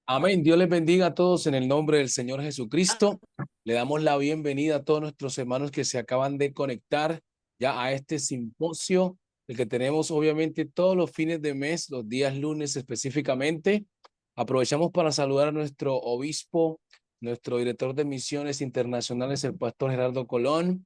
Amén. Dios les bendiga a todos en el nombre del Señor Jesucristo. Le damos la bienvenida a todos nuestros hermanos que se acaban de conectar ya a este simposio, el que tenemos obviamente todos los fines de mes, los días lunes específicamente. Aprovechamos para saludar a nuestro obispo, nuestro director de misiones internacionales, el pastor Gerardo Colón,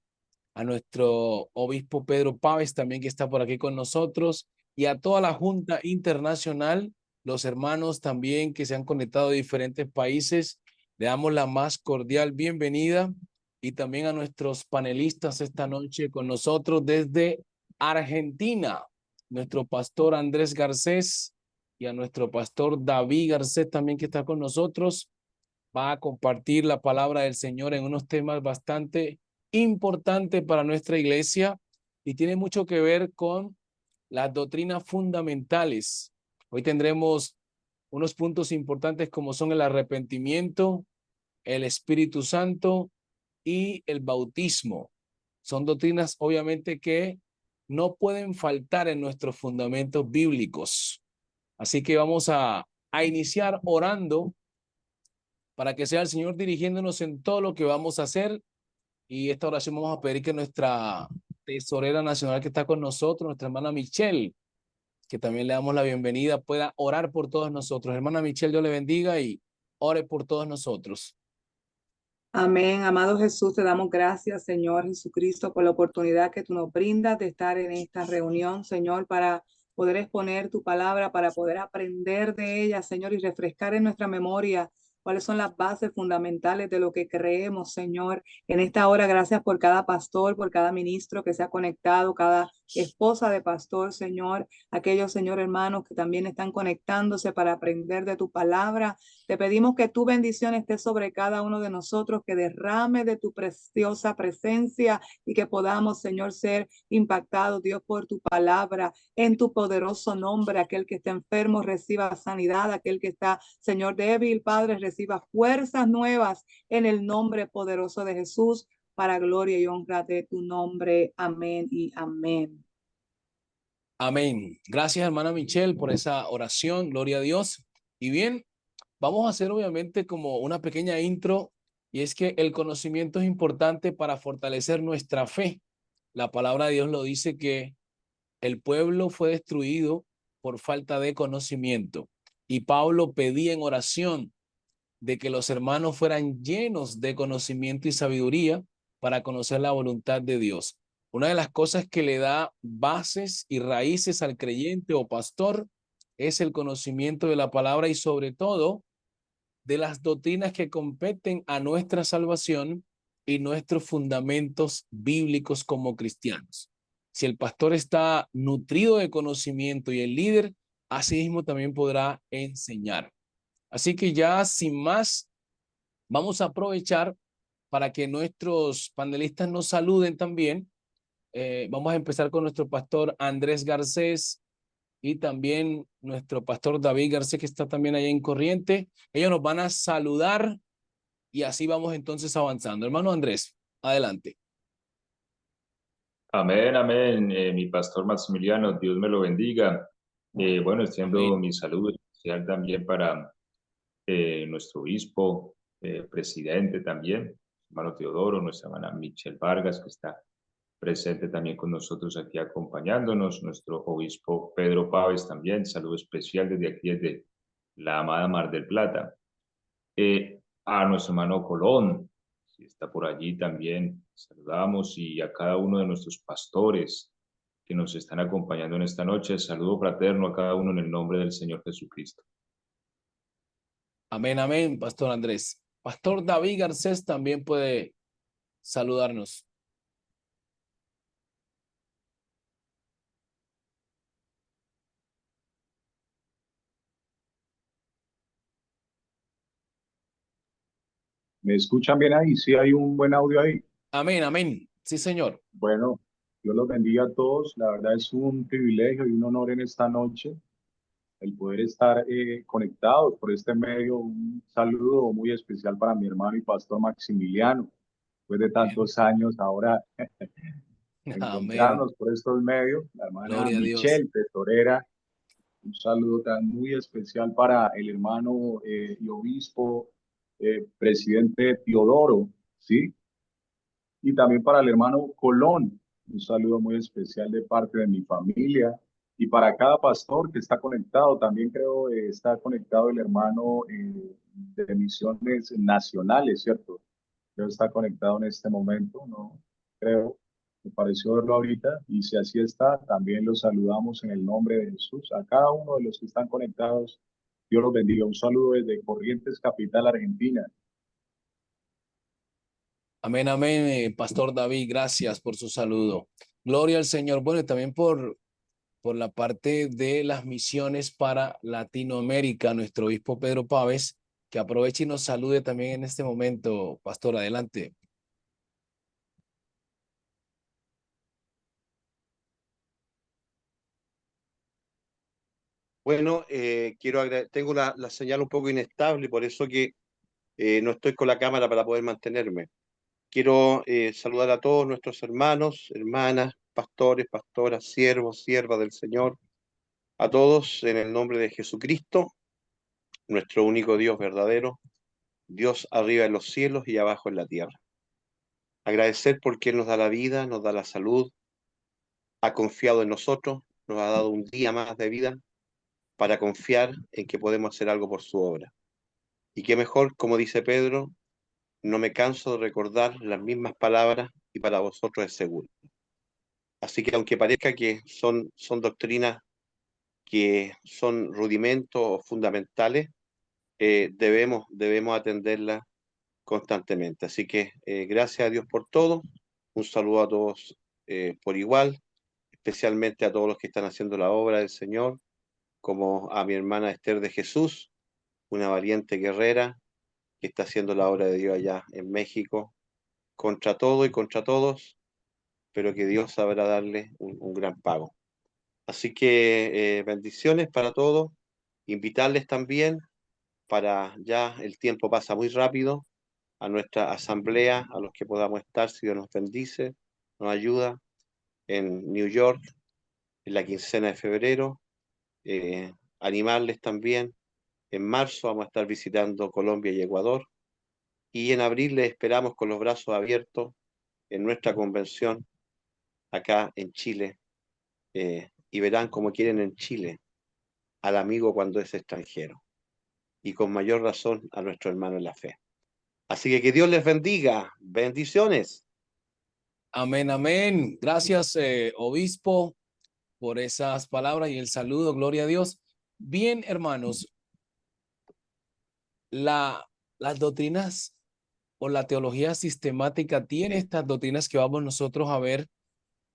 a nuestro obispo Pedro Páez también que está por aquí con nosotros y a toda la Junta Internacional, los hermanos también que se han conectado de diferentes países. Le damos la más cordial bienvenida y también a nuestros panelistas esta noche con nosotros desde Argentina, nuestro pastor Andrés Garcés y a nuestro pastor David Garcés también que está con nosotros. Va a compartir la palabra del Señor en unos temas bastante importantes para nuestra iglesia y tiene mucho que ver con las doctrinas fundamentales. Hoy tendremos unos puntos importantes como son el arrepentimiento, el Espíritu Santo y el bautismo. Son doctrinas obviamente que no pueden faltar en nuestros fundamentos bíblicos. Así que vamos a iniciar orando para que sea el Señor dirigiéndonos en todo lo que vamos a hacer. Y esta oración vamos a pedir que nuestra tesorera nacional que está con nosotros, nuestra hermana Michelle, que también le damos la bienvenida, pueda orar por todos nosotros. Hermana Michelle, Dios le bendiga y ore por todos nosotros. Amén. Amado Jesús, te damos gracias, Señor Jesucristo, por la oportunidad que tú nos brindas de estar en esta reunión, Señor, para poder exponer tu palabra, para poder aprender de ella, Señor, y refrescar en nuestra memoria cuáles son las bases fundamentales de lo que creemos, Señor. En esta hora, gracias por cada pastor, por cada ministro que se ha conectado, cada esposa de pastor, Señor, aquellos, Señor, hermanos que también están conectándose para aprender de tu palabra. Te pedimos que tu bendición esté sobre cada uno de nosotros, que derrame de tu preciosa presencia y que podamos, Señor, ser impactados, Dios, por tu palabra, en tu poderoso nombre. Aquel que está enfermo reciba sanidad, aquel que está, Señor, débil, Padre, reciba fuerzas nuevas en el nombre poderoso de Jesús, para gloria y honra de tu nombre. Amén y amén. Amén. Gracias, hermana Michelle, por esa oración. Gloria a Dios. Y bien, vamos a hacer obviamente como una pequeña intro y es que el conocimiento es importante para fortalecer nuestra fe. La palabra de Dios lo dice que el pueblo fue destruido por falta de conocimiento. Y Pablo pedía en oración de que los hermanos fueran llenos de conocimiento y sabiduría para conocer la voluntad de Dios. Una de las cosas que le da bases y raíces al creyente o pastor es el conocimiento de la palabra y sobre todo de las doctrinas que competen a nuestra salvación y nuestros fundamentos bíblicos como cristianos. Si el pastor está nutrido de conocimiento y el líder, asimismo también podrá enseñar. Así que ya sin más, vamos a aprovechar para que nuestros panelistas nos saluden también. Vamos a empezar con nuestro pastor Andrés Garcés y también nuestro pastor David Garcés, que está también allá en Corriente. Ellos nos van a saludar y así vamos entonces avanzando. Hermano Andrés, adelante. Amén, amén. Mi pastor Maximiliano, Dios me lo bendiga. Bueno, extiendo Amén. mi saludo especial también para nuestro obispo, presidente también, hermano Teodoro, nuestra hermana Michelle Vargas, que está presente también con nosotros aquí acompañándonos, nuestro obispo Pedro Páez también, saludo especial desde aquí, desde la amada Mar del Plata. A nuestro hermano Colón, si está por allí también, saludamos y a cada uno de nuestros pastores que nos están acompañando en esta noche, saludo fraterno a cada uno en el nombre del Señor Jesucristo. Amén, amén, pastor Andrés. Pastor David Garcés también puede saludarnos. ¿Me escuchan bien ahí? ¿Sí hay un buen audio ahí? Amén, amén. Sí, señor. Bueno, Dios los bendiga a todos. La verdad es un privilegio y un honor en esta noche el poder estar conectados por este medio. Un saludo muy especial para mi hermano y pastor Maximiliano. Después de Bien. tantos años, ahora Amén. encontrarnos por estos medios. La hermana Gloria a Dios. Michelle, tesorera Un saludo tan muy especial para el hermano y obispo, presidente Teodoro, ¿sí? Y también para el hermano Colón. Un saludo muy especial de parte de mi familia. Y para cada pastor que está conectado, también creo está conectado el hermano de misiones nacionales, ¿cierto? Creo está conectado en este momento, ¿no? Creo, me pareció verlo ahorita. Y si así está, también los saludamos en el nombre de Jesús. A cada uno de los que están conectados, Dios los bendiga. Un saludo desde Corrientes, capital Argentina. Amén, amén, Pastor David, gracias por su saludo. Gloria al Señor. Bueno, y también por la parte de las misiones para Latinoamérica, nuestro obispo Pedro Páez, que aproveche y nos salude también en este momento. Pastor, adelante. Bueno, tengo la señal un poco inestable, por eso que no estoy con la cámara para poder mantenerme. Quiero saludar a todos nuestros hermanos, hermanas, pastores, pastoras, siervos, siervas del Señor, a todos en el nombre de Jesucristo, nuestro único Dios verdadero, Dios arriba en los cielos y abajo en la tierra. Agradecer porque Él nos da la vida, nos da la salud, ha confiado en nosotros, nos ha dado un día más de vida para confiar en que podemos hacer algo por su obra. Y qué mejor, como dice Pedro, no me canso de recordar las mismas palabras y para vosotros es seguro. Así que aunque parezca que son doctrinas que son rudimentos o fundamentales, debemos atenderlas constantemente. Así que gracias a Dios por todo. Un saludo a todos por igual, especialmente a todos los que están haciendo la obra del Señor, como a mi hermana Esther de Jesús, una valiente guerrera que está haciendo la obra de Dios allá en México, contra todo y contra todos, pero que Dios sabrá darle un gran pago. Así que bendiciones para todos, invitarles también para ya el tiempo pasa muy rápido a nuestra asamblea, a los que podamos estar, si Dios nos bendice, nos ayuda en New York en la quincena de febrero, animarles también. En marzo vamos a estar visitando Colombia y Ecuador y en abril les esperamos con los brazos abiertos en nuestra convención acá en Chile, y verán cómo quieren en Chile al amigo cuando es extranjero y con mayor razón a nuestro hermano en la fe. Así que Dios les bendiga. Bendiciones. Amén, amén. Gracias, obispo, por esas palabras y el saludo. Gloria a Dios. Bien, hermanos, las doctrinas o la teología sistemática tiene estas doctrinas que vamos nosotros a ver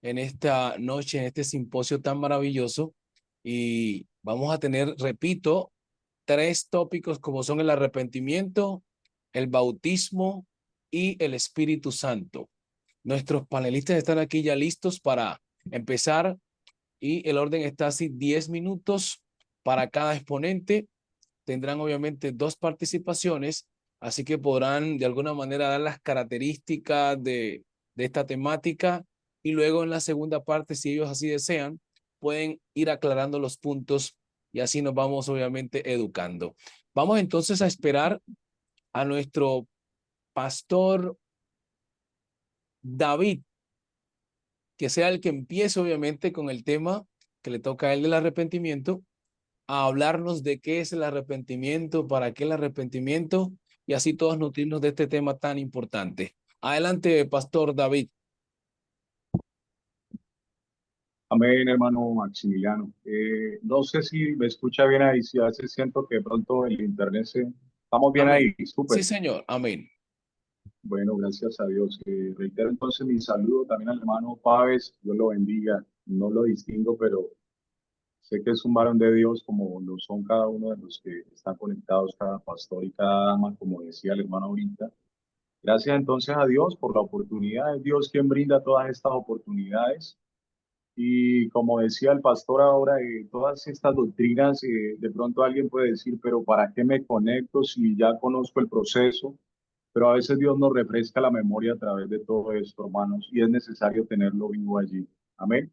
en esta noche, en este simposio tan maravilloso. Y vamos a tener, repito, tres tópicos como son el arrepentimiento, el bautismo y el Espíritu Santo. Nuestros panelistas están aquí ya listos para empezar y el orden está así: 10 minutos para cada exponente. Tendrán obviamente dos participaciones, así que podrán de alguna manera dar las características de esta temática y luego en la segunda parte, si ellos así desean, pueden ir aclarando los puntos y así nos vamos obviamente educando. Vamos entonces a esperar a nuestro pastor David, que sea el que empiece obviamente con el tema que le toca a él del arrepentimiento, a hablarnos de qué es el arrepentimiento, para qué el arrepentimiento y así todos nutrirnos de este tema tan importante. Adelante, Pastor David. Amén, hermano Maximiliano. No sé si me escucha bien ahí, si a veces siento que de pronto el internet se... Estamos bien Amén. ahí, Sí, súper. señor. Amén. Bueno, gracias a Dios. Reitero entonces mi saludo también al hermano Páez, Dios lo bendiga. No lo distingo, pero sé que es un varón de Dios como lo son cada uno de los que están conectados, cada pastor y cada dama, como decía el hermano ahorita. Gracias entonces a Dios por la oportunidad. Es Dios quien brinda todas estas oportunidades. Y como decía el pastor ahora, todas estas doctrinas, de pronto alguien puede decir, pero ¿para qué me conecto si ya conozco el proceso? Pero a veces Dios nos refresca la memoria a través de todo esto, hermanos, y es necesario tenerlo vivo allí. Amén.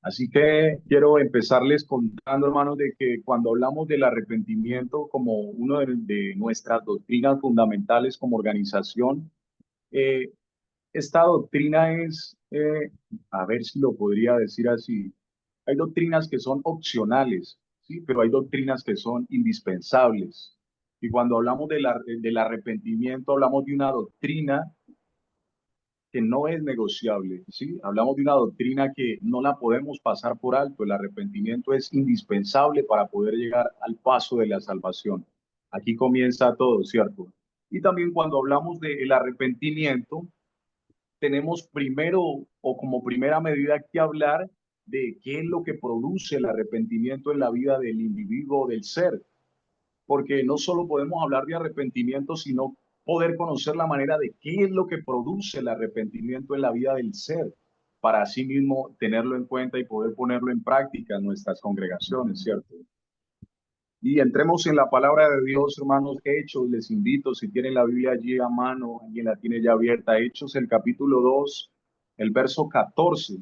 Así que quiero empezarles contando, hermanos, de que cuando hablamos del arrepentimiento como una de nuestras doctrinas fundamentales como organización, eh, esta doctrina es, a ver si lo podría decir así, hay doctrinas que son opcionales, ¿sí? Pero hay doctrinas que son indispensables. Y cuando hablamos del arrepentimiento, hablamos de una doctrina que no es negociable, ¿sí? Hablamos de una doctrina que no la podemos pasar por alto. El arrepentimiento es indispensable para poder llegar al paso de la salvación. Aquí comienza todo, ¿cierto? Y también cuando hablamos del arrepentimiento, tenemos primero o como primera medida que hablar de qué es lo que produce el arrepentimiento en la vida del individuo, del ser, porque no solo podemos hablar de arrepentimiento, sino poder conocer la manera de qué es lo que produce el arrepentimiento en la vida del ser, para así mismo tenerlo en cuenta y poder ponerlo en práctica en nuestras congregaciones, ¿cierto? Y entremos en la palabra de Dios, hermanos. Hechos, les invito, si tienen la Biblia allí a mano, alguien la tiene ya abierta, Hechos, el capítulo 2, el verso 14.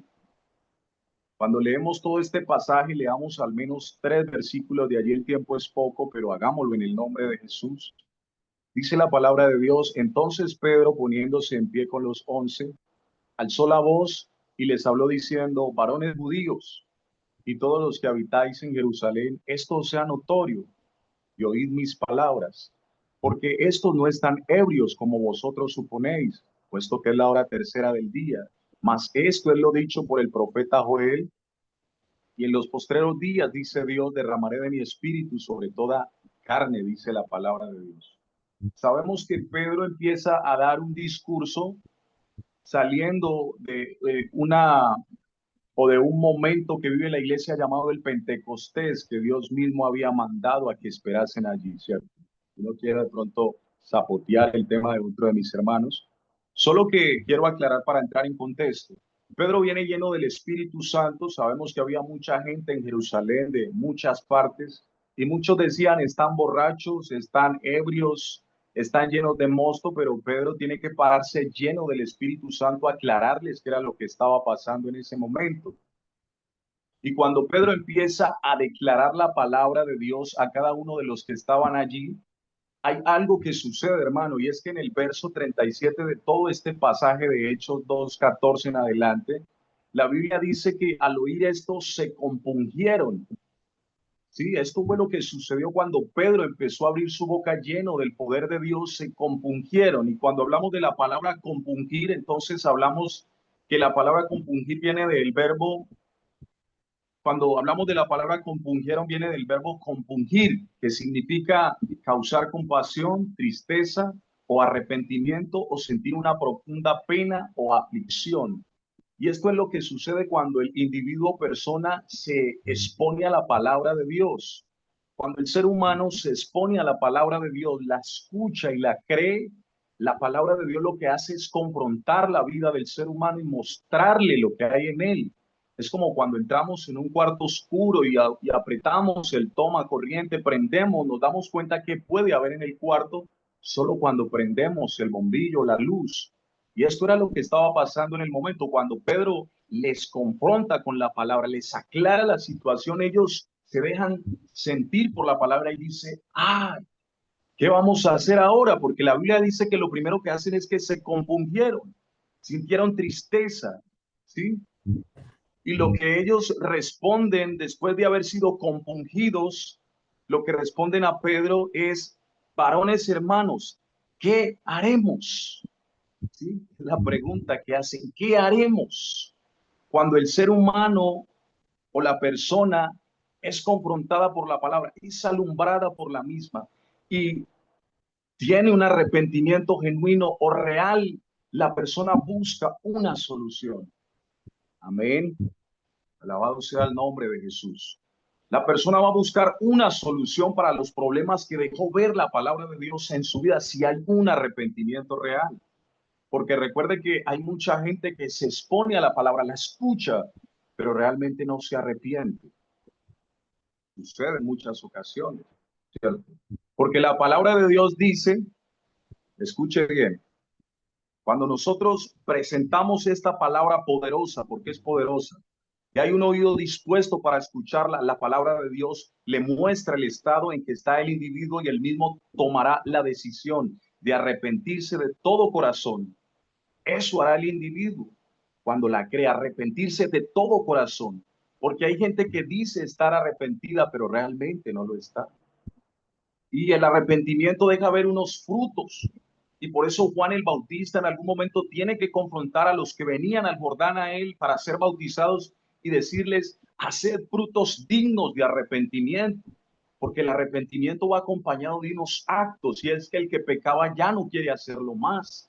Cuando leemos todo este pasaje, leamos al menos 3 versículos de allí, el tiempo es poco, pero hagámoslo en el nombre de Jesús. Dice la palabra de Dios: entonces Pedro, poniéndose en pie con los 11, alzó la voz y les habló diciendo: varones judíos y todos los que habitáis en Jerusalén, esto sea notorio y oíd mis palabras, porque estos no están ebrios como vosotros suponéis, puesto que es la hora tercera del día. Mas esto es lo dicho por el profeta Joel: y en los postreros días, dice Dios, derramaré de mi espíritu sobre toda carne, dice la palabra de Dios. Sabemos que Pedro empieza a dar un discurso saliendo de una o de un momento que vive la iglesia llamado el Pentecostés, que Dios mismo había mandado a que esperasen allí, ¿cierto? Yo no quiero de pronto zapotear el tema de otro de mis hermanos, solo que quiero aclarar para entrar en contexto. Pedro viene lleno del Espíritu Santo. Sabemos que había mucha gente en Jerusalén de muchas partes y muchos decían: están borrachos, están ebrios, están llenos de mosto, pero Pedro tiene que pararse lleno del Espíritu Santo a aclararles qué era lo que estaba pasando en ese momento. Y cuando Pedro empieza a declarar la palabra de Dios a cada uno de los que estaban allí, hay algo que sucede, hermano, y es que en el verso 37 de todo este pasaje de Hechos 2:14 en adelante, la Biblia dice que al oír esto se compungieron. Sí, esto fue lo que sucedió cuando Pedro empezó a abrir su boca lleno del poder de Dios, se compungieron. Y cuando hablamos de la palabra compungir, entonces hablamos que la palabra compungir viene del verbo, cuando hablamos de la palabra compungieron, viene del verbo compungir, que significa causar compasión, tristeza o arrepentimiento o sentir una profunda pena o aflicción. Y esto es lo que sucede cuando el individuo o persona se expone a la palabra de Dios. Cuando el ser humano se expone a la palabra de Dios, la escucha y la cree, la palabra de Dios lo que hace es confrontar la vida del ser humano y mostrarle lo que hay en él. Es como cuando entramos en un cuarto oscuro y apretamos el toma corriente, prendemos, nos damos cuenta que puede haber en el cuarto solo cuando prendemos el bombillo, la luz. Y esto era lo que estaba pasando en el momento. Cuando Pedro les confronta con la palabra, les aclara la situación, ellos se dejan sentir por la palabra y dice: ah, ¿qué vamos a hacer ahora? Porque la Biblia dice que lo primero que hacen es que se compungieron, sintieron tristeza, ¿sí? Y lo que ellos responden después de haber sido compungidos, lo que responden a Pedro es: varones hermanos, ¿qué haremos? ¿Sí? La pregunta que hacen: ¿qué haremos? Cuando el ser humano o la persona es confrontada por la palabra, es alumbrada por la misma y tiene un arrepentimiento genuino o real, la persona busca una solución. Amén. Alabado sea el nombre de Jesús. La persona va a buscar una solución para los problemas que dejó ver la palabra de Dios en su vida, si hay un arrepentimiento real. Porque recuerde que hay mucha gente que se expone a la palabra, la escucha, pero realmente no se arrepiente. Sucede en muchas ocasiones, ¿cierto? Porque la palabra de Dios dice, escuche bien, cuando nosotros presentamos esta palabra poderosa, porque es poderosa, y hay un oído dispuesto para escuchar la palabra de Dios, le muestra el estado en que está el individuo y él mismo tomará la decisión de arrepentirse de todo corazón. Eso hará el individuo cuando la cree, arrepentirse de todo corazón, porque hay gente que dice estar arrepentida, pero realmente no lo está. Y el arrepentimiento deja ver unos frutos. Y por eso Juan el Bautista en algún momento tiene que confrontar a los que venían al Jordán a él para ser bautizados y decirles, haced frutos dignos de arrepentimiento, porque el arrepentimiento va acompañado de unos actos, y es que el que pecaba ya no quiere hacerlo más,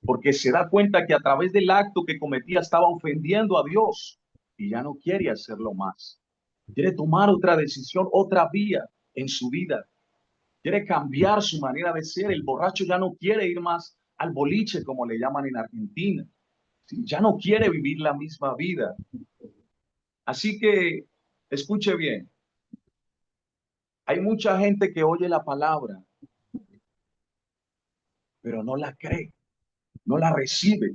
porque se da cuenta que a través del acto que cometía estaba ofendiendo a Dios y ya no quiere hacerlo más. Quiere tomar otra decisión, otra vía en su vida. Quiere cambiar su manera de ser. El borracho ya no quiere ir más al boliche, como le llaman en Argentina. ¿Sí? Ya no quiere vivir la misma vida. Así que, escuche bien, hay mucha gente que oye la palabra, pero no la cree, no la recibe.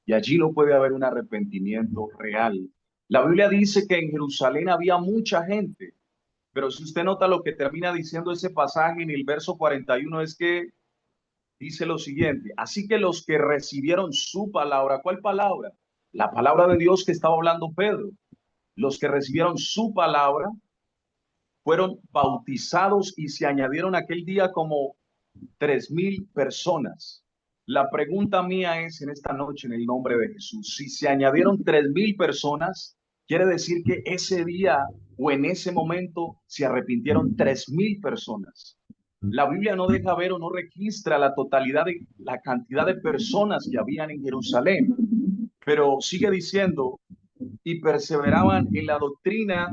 Y allí no puede haber un arrepentimiento real. La Biblia dice que en Jerusalén había mucha gente, pero si usted nota lo que termina diciendo ese pasaje en el verso 41 es que dice lo siguiente: así que los que recibieron su palabra, ¿cuál palabra? La palabra de Dios que estaba hablando Pedro. Los que recibieron su palabra fueron bautizados y se añadieron aquel día como 3,000 personas. La pregunta mía es en esta noche, en el nombre de Jesús, si se añadieron 3,000 personas, quiere decir que ese día o en ese momento se arrepintieron 3,000 personas. La Biblia no deja ver o no registra la totalidad de la cantidad de personas que habían en Jerusalén, pero sigue diciendo, y perseveraban en la doctrina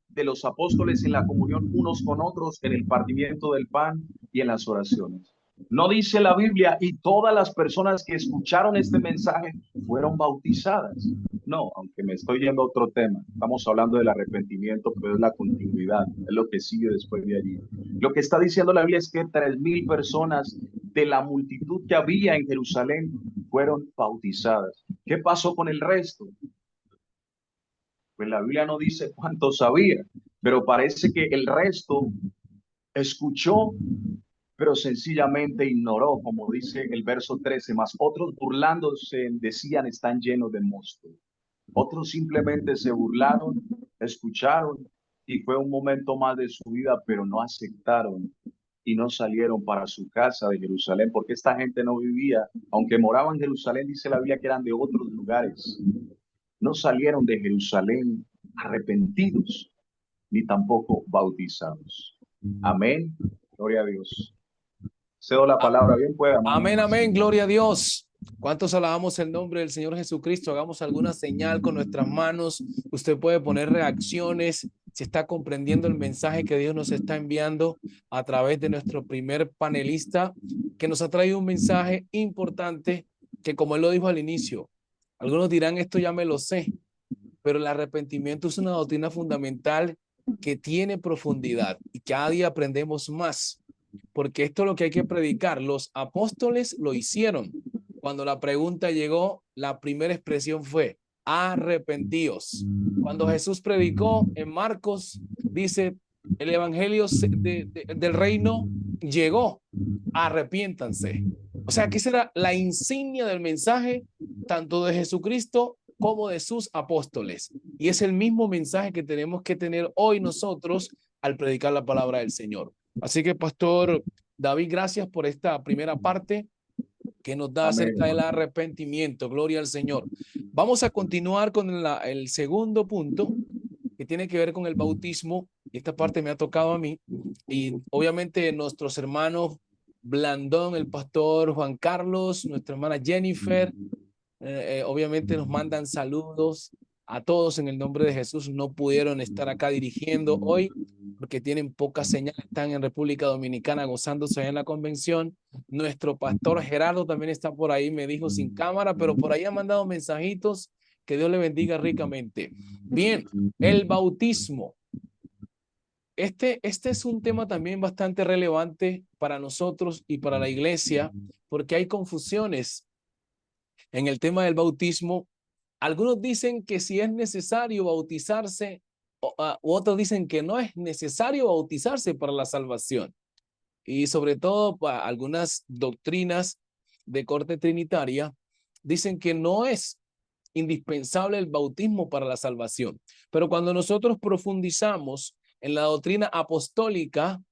de los apóstoles, en la comunión unos con otros, en el partimiento del pan y en las oraciones. No dice la Biblia, y todas las personas que escucharon este mensaje fueron bautizadas. No, aunque me estoy yendo a otro tema. Estamos hablando del arrepentimiento, pero es la continuidad, es lo que sigue después de allí. Lo que está diciendo la Biblia es que 3,000 personas de la multitud que había en Jerusalén fueron bautizadas. ¿Qué pasó con el resto? Pues la Biblia no dice cuántos había, pero parece que el resto escuchó, pero sencillamente ignoró, como dice el verso 13, más otros burlándose decían, están llenos de mosto. Otros simplemente se burlaron, escucharon, y fue un momento más de su vida, pero no aceptaron y no salieron para su casa de Jerusalén, porque esta gente no vivía, aunque moraban en Jerusalén, dice la Biblia que eran de otros lugares. No salieron de Jerusalén arrepentidos, ni tampoco bautizados. Amén. Gloria a Dios. Cedo la palabra. Bien pueda. Amén, amén. Gloria a Dios. ¿Cuántos alabamos el nombre del Señor Jesucristo? Hagamos alguna señal con nuestras manos. Usted puede poner reacciones si está comprendiendo el mensaje que Dios nos está enviando a través de nuestro primer panelista, que nos ha traído un mensaje importante que, como él lo dijo al inicio, algunos dirán, esto ya me lo sé, pero el arrepentimiento es una doctrina fundamental que tiene profundidad y cada día aprendemos más, porque esto es lo que hay que predicar. Los apóstoles lo hicieron. Cuando la pregunta llegó, la primera expresión fue arrepentíos. Cuando Jesús predicó en Marcos, dice, el evangelio del reino llegó, arrepiéntanse. O sea, que esa era la insignia del mensaje, tanto de Jesucristo como de sus apóstoles. Y es el mismo mensaje que tenemos que tener hoy nosotros al predicar la palabra del Señor. Así que, Pastor David, gracias por esta primera parte que nos da acerca del arrepentimiento. Gloria al Señor. Vamos a continuar con el segundo punto, que tiene que ver con el bautismo. Y esta parte me ha tocado a mí. Y obviamente nuestros hermanos Blandón, el pastor Juan Carlos, nuestra hermana Jennifer, obviamente nos mandan saludos a todos en el nombre de Jesús. No pudieron estar acá dirigiendo hoy porque tienen poca señal, están en República Dominicana gozándose en la convención. Nuestro pastor Gerardo también está por ahí, me dijo sin cámara, pero por ahí ha mandado mensajitos. Que Dios le bendiga ricamente. Bien, el bautismo. Este es un tema también bastante relevante para nosotros y para la iglesia, porque hay confusiones en el tema del bautismo. Algunos dicen que si es necesario bautizarse, u otros dicen que no es necesario bautizarse para la salvación. Y sobre todo, algunas doctrinas de corte trinitaria dicen que no es indispensable el bautismo para la salvación. Pero cuando nosotros profundizamos en la doctrina apostólica,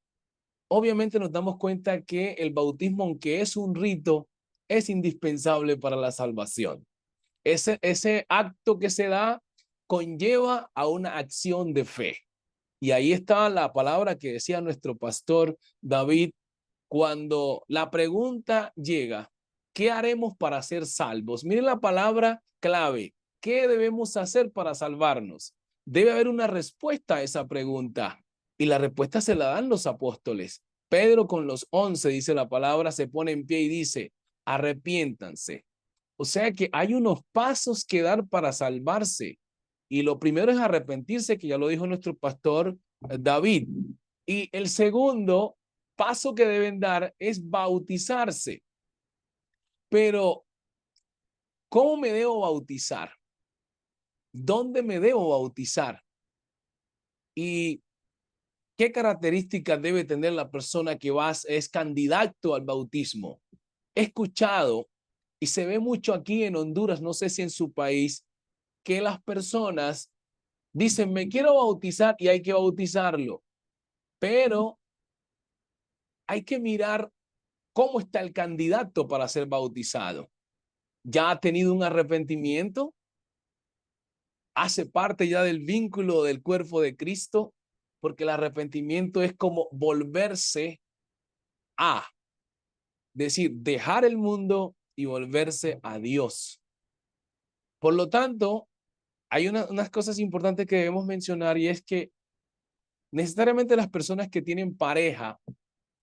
obviamente nos damos cuenta que el bautismo, aunque es un rito, es indispensable para la salvación. Ese acto que se da conlleva a una acción de fe. Y ahí está la palabra que decía nuestro pastor David cuando la pregunta llega, ¿qué haremos para ser salvos? Miren la palabra clave, ¿qué debemos hacer para salvarnos? Debe haber una respuesta a esa pregunta y la respuesta se la dan los apóstoles. Pedro con los 11, dice la palabra, se pone en pie y dice, arrepiéntanse. O sea que hay unos pasos que dar para salvarse. Y lo primero es arrepentirse, que ya lo dijo nuestro pastor David. Y el segundo paso que deben dar es bautizarse. Pero, ¿cómo me debo bautizar? ¿Dónde me debo bautizar? ¿Y qué características debe tener la persona que es candidato al bautismo? He escuchado, y se ve mucho aquí en Honduras, no sé si en su país, que las personas dicen, me quiero bautizar y hay que bautizarlo. Pero hay que mirar cómo está el candidato para ser bautizado. ¿Ya ha tenido un arrepentimiento? ¿Hace parte ya del vínculo del cuerpo de Cristo? Porque el arrepentimiento es como volverse a, decir, dejar el mundo y volverse a Dios. Por lo tanto, hay unas cosas importantes que debemos mencionar y es que necesariamente las personas que tienen pareja,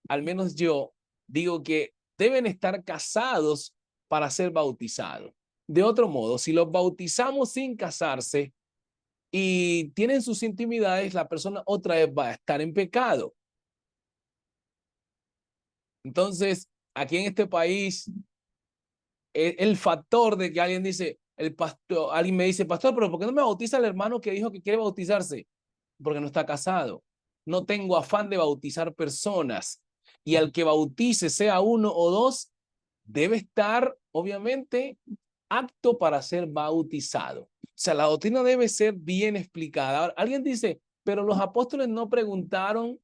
al menos yo, digo que deben estar casados para ser bautizados. De otro modo, si los bautizamos sin casarse y tienen sus intimidades, la persona otra vez va a estar en pecado. Entonces, aquí en este país, el factor de que alguien dice, alguien me dice, pastor, pero ¿por qué no me bautiza el hermano que dijo que quiere bautizarse? Porque no está casado. No tengo afán de bautizar personas. Y al que bautice, sea uno o dos, debe estar, obviamente, apto para ser bautizado. O sea, la doctrina debe ser bien explicada. Ahora, alguien dice, pero los apóstoles no preguntaron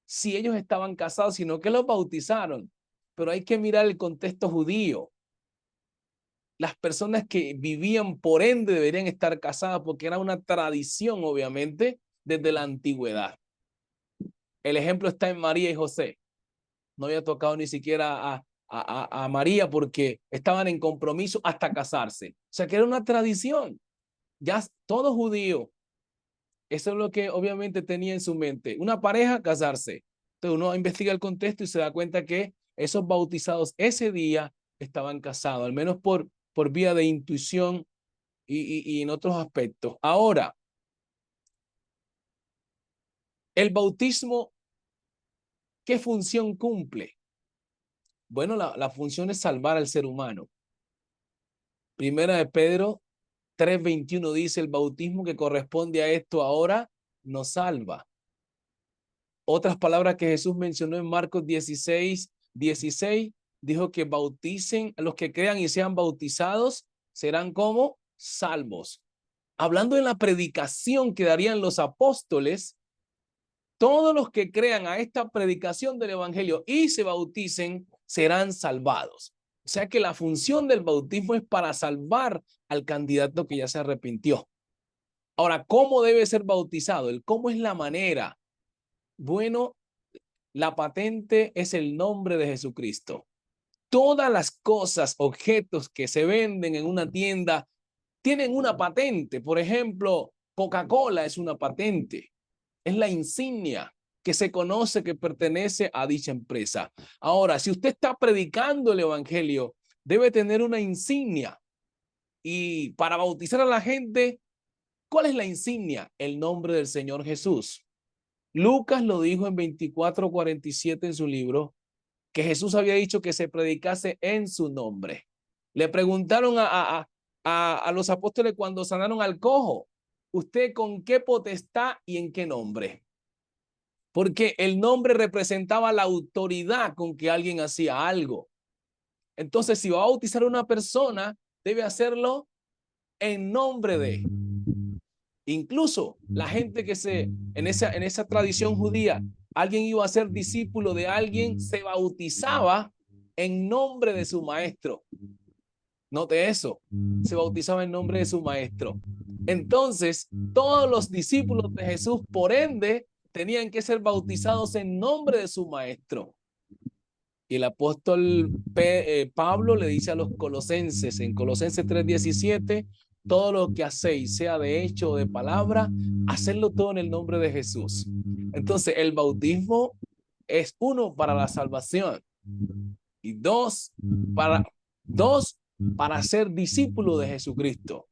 si ellos estaban casados, sino que los bautizaron. Pero hay que mirar el contexto judío. Las personas que vivían por ende deberían estar casadas porque era una tradición, obviamente, desde la antigüedad. El ejemplo está en María y José. No había tocado ni siquiera a María porque estaban en compromiso hasta casarse. O sea que era una tradición. Ya todo judío, eso es lo que obviamente tenía en su mente. Una pareja, casarse. Entonces uno investiga el contexto y se da cuenta que esos bautizados ese día estaban casados, al menos por vía de intuición y en otros aspectos. Ahora, el bautismo, ¿qué función cumple? Bueno, la función es salvar al ser humano. Primera de Pedro 3:21 dice, el bautismo que corresponde a esto ahora nos salva. Otras palabras que Jesús mencionó en Marcos 16:16, dijo que bauticen a los que crean y sean bautizados, serán como salvos. Hablando de la predicación que darían los apóstoles, todos los que crean a esta predicación del evangelio y se bauticen serán salvados. O sea que la función del bautismo es para salvar al candidato que ya se arrepintió. Ahora, ¿cómo debe ser bautizado? ¿Cómo es la manera? Bueno, la patente es el nombre de Jesucristo. Todas las cosas, objetos que se venden en una tienda tienen una patente. Por ejemplo, Coca-Cola es una patente. Es la insignia que se conoce que pertenece a dicha empresa. Ahora, si usted está predicando el evangelio, debe tener una insignia. Y para bautizar a la gente, ¿cuál es la insignia? El nombre del Señor Jesús. Lucas lo dijo en 24:47 en su libro, que Jesús había dicho que se predicase en su nombre. Le preguntaron a a los apóstoles cuando sanaron al cojo? ¿Usted con qué potestad y en qué nombre? Porque el nombre representaba la autoridad con que alguien hacía algo. Entonces, si va a bautizar a una persona, debe hacerlo en nombre de. Incluso la gente que en esa tradición judía, alguien iba a ser discípulo de alguien, se bautizaba en nombre de su maestro. Note eso, se bautizaba en nombre de su maestro. Entonces, todos los discípulos de Jesús, por ende, tenían que ser bautizados en nombre de su maestro. Y el apóstol Pablo le dice a los colosenses, en Colosenses 3:17, todo lo que hacéis, sea de hecho o de palabra, hacedlo todo en el nombre de Jesús. Entonces, el bautismo es uno para la salvación y dos para ser discípulo de Jesucristo.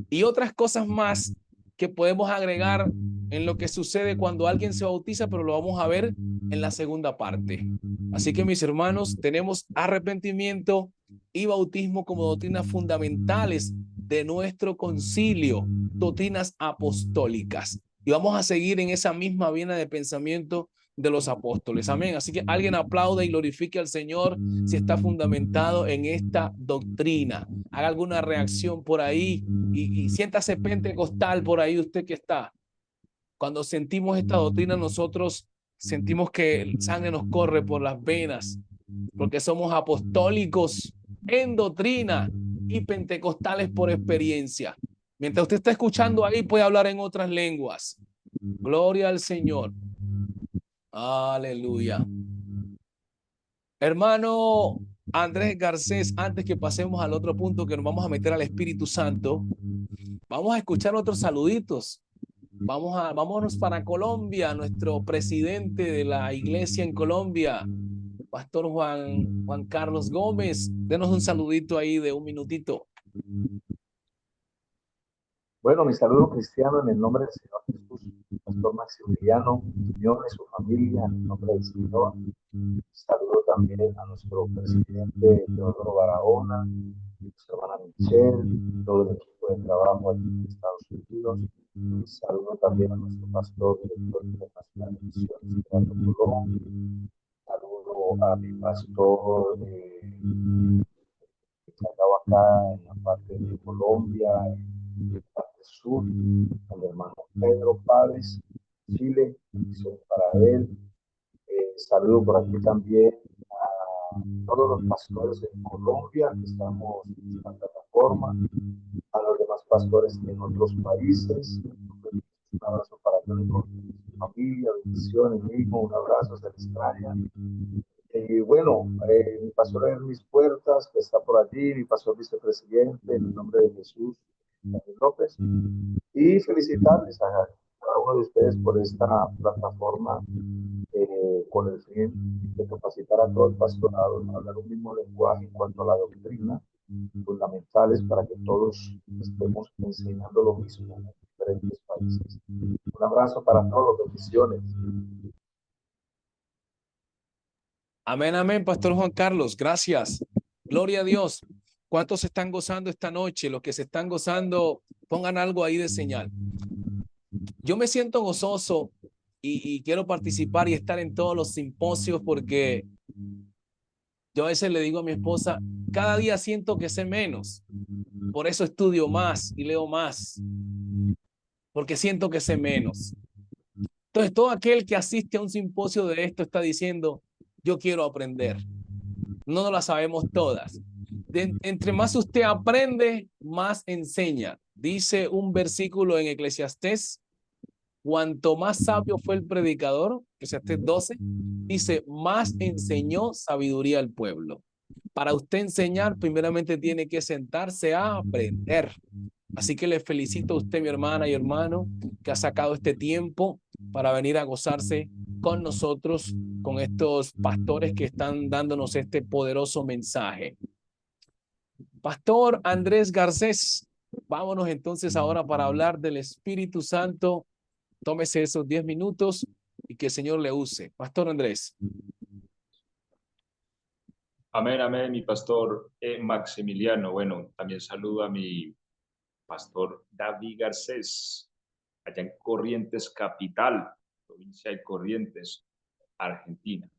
Y otras cosas más que podemos agregar en lo que sucede cuando alguien se bautiza, pero lo vamos a ver en la segunda parte. Así que, mis hermanos, tenemos arrepentimiento y bautismo como doctrinas fundamentales de nuestro concilio, doctrinas apostólicas. Y vamos a seguir en esa misma vena de pensamiento de los apóstoles. Amén. Así que alguien aplaude y glorifique al Señor si está fundamentado en esta doctrina. Haga alguna reacción por ahí y siéntase pentecostal por ahí usted que está. Cuando sentimos esta doctrina, nosotros sentimos que el sangre nos corre por las venas, porque somos apostólicos en doctrina y pentecostales por experiencia. Mientras usted está escuchando ahí, puede hablar en otras lenguas. Gloria al Señor. Aleluya. Hermano Andrés Garcés, antes que pasemos al otro punto que nos vamos a meter al Espíritu Santo, vamos a escuchar otros saluditos. Vámonos para Colombia, nuestro presidente de la iglesia en Colombia, Pastor Juan Carlos Gómez. Denos un saludito ahí de un minutito. Bueno, mi saludo cristiano en el nombre del Señor Jesús, Pastor Maximiliano, Unión y su familia, en el nombre del Señor. Saludo también a nuestro presidente Teodoro Barahona, nuestra hermana Michelle, todo el equipo de trabajo aquí en Estados Unidos. Saludo también a nuestro pastor, director internacional de misiones, Gerardo Colón. Saludo a mi pastor que estaba acá en la parte de Colombia, en la parte sur, al hermano Pedro Páez, Chile, bendiciones para él. Saludo por aquí también a todos los pastores en Colombia que estamos en esta plataforma, a los demás pastores en otros países. Un abrazo para todos, mi familia, bendiciones, mi hijo, un abrazo, se les extraña. Y bueno, mi pastor Hermis Puertas, que está por allí, mi pastor vicepresidente, en el nombre de Jesús, Daniel López, y felicitarles a cada uno de ustedes por esta plataforma con el fin de capacitar a todo el pastorado, a hablar un mismo lenguaje en cuanto a la doctrina, fundamentales para que todos estemos enseñando lo mismo en diferentes países. Un abrazo para todos, bendiciones. Amén, amén, Pastor Juan Carlos, gracias. Gloria a Dios. ¿Cuántos se están gozando esta noche? Los que se están gozando, pongan algo ahí de señal. Yo me siento gozoso y quiero participar y estar en todos los simposios porque yo a veces le digo a mi esposa, cada día siento que sé menos. Por eso estudio más y leo más, porque siento que sé menos. Entonces, todo aquel que asiste a un simposio de esto está diciendo, yo quiero aprender. No nos la sabemos todas. Entre más usted aprende, más enseña. Dice un versículo en Eclesiastés, cuanto más sabio fue el predicador, Eclesiastés 12, dice, más enseñó sabiduría al pueblo. Para usted enseñar, primeramente tiene que sentarse a aprender. Así que le felicito a usted, mi hermana y hermano, que ha sacado este tiempo para venir a gozarse con nosotros, con estos pastores que están dándonos este poderoso mensaje. Pastor Andrés Garcés, vámonos entonces ahora para hablar del Espíritu Santo. Tómese esos 10 minutos y que el Señor le use. Pastor Andrés. Amén, amén, mi pastor Maximiliano. Bueno, también saludo a mi Pastor David Garcés, allá en Corrientes Capital, provincia de Corrientes, Argentina.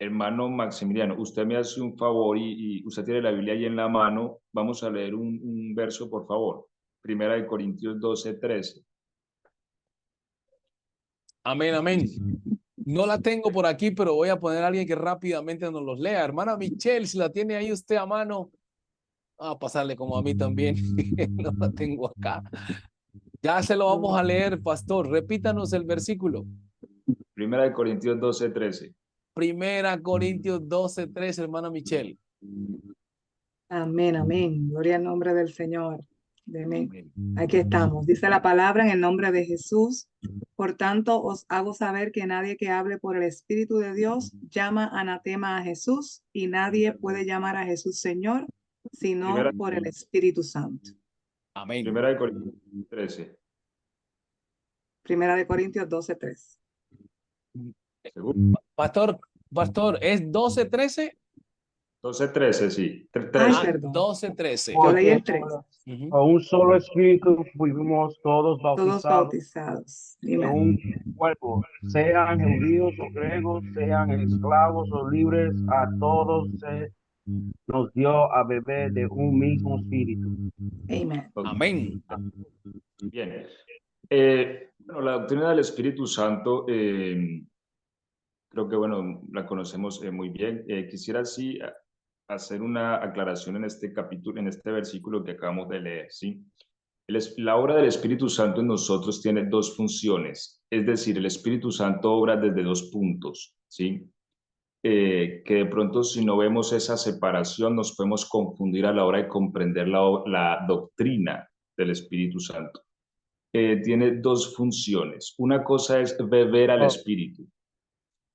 Hermano Maximiliano, usted me hace un favor y usted tiene la Biblia ahí en la mano. Vamos a leer un verso, por favor. Primera de Corintios 12:13. Amén, amén. No la tengo por aquí, pero voy a poner a alguien que rápidamente nos los lea. Hermana Michelle, si la tiene ahí usted a mano, a pasarle como a mí también. No la tengo acá. Ya se lo vamos a leer, pastor. Repítanos el versículo. Primera de Corintios 12:13. Primera Corintios 12:13, hermana Michelle. Amén, amén. Gloria al nombre del Señor. Amén. Amén. Aquí estamos. Dice la palabra en el nombre de Jesús. Por tanto, os hago saber que nadie que hable por el Espíritu de Dios llama anatema a Jesús, y nadie puede llamar a Jesús Señor, sino por el Espíritu Santo. Amén. Primera de Corintios 13. Primera de Corintios 12:3. Pastor, ¿es 12:13? 12:13, sí. Ay, Ah, perdón. 12:13. Yo leí el 3. Ujú. Con un solo espíritu fuimos todos Todos bautizados bautizados. en Amén. un cuerpo, sean judíos o griegos, sean esclavos o libres, a todos se nos dio a beber de un mismo espíritu. Amén. Amén. Bien. Bueno, la doctrina del Espíritu Santo, creo que, bueno, la conocemos muy bien. Quisiera sí hacer una aclaración en este capítulo, en este versículo que acabamos de leer, ¿sí? La obra del Espíritu Santo en nosotros tiene dos funciones, es decir, el Espíritu Santo obra desde dos puntos, ¿sí? Que de pronto si no vemos esa separación nos podemos confundir a la hora de comprender la doctrina del Espíritu Santo. Tiene dos funciones. Una cosa es beber al Espíritu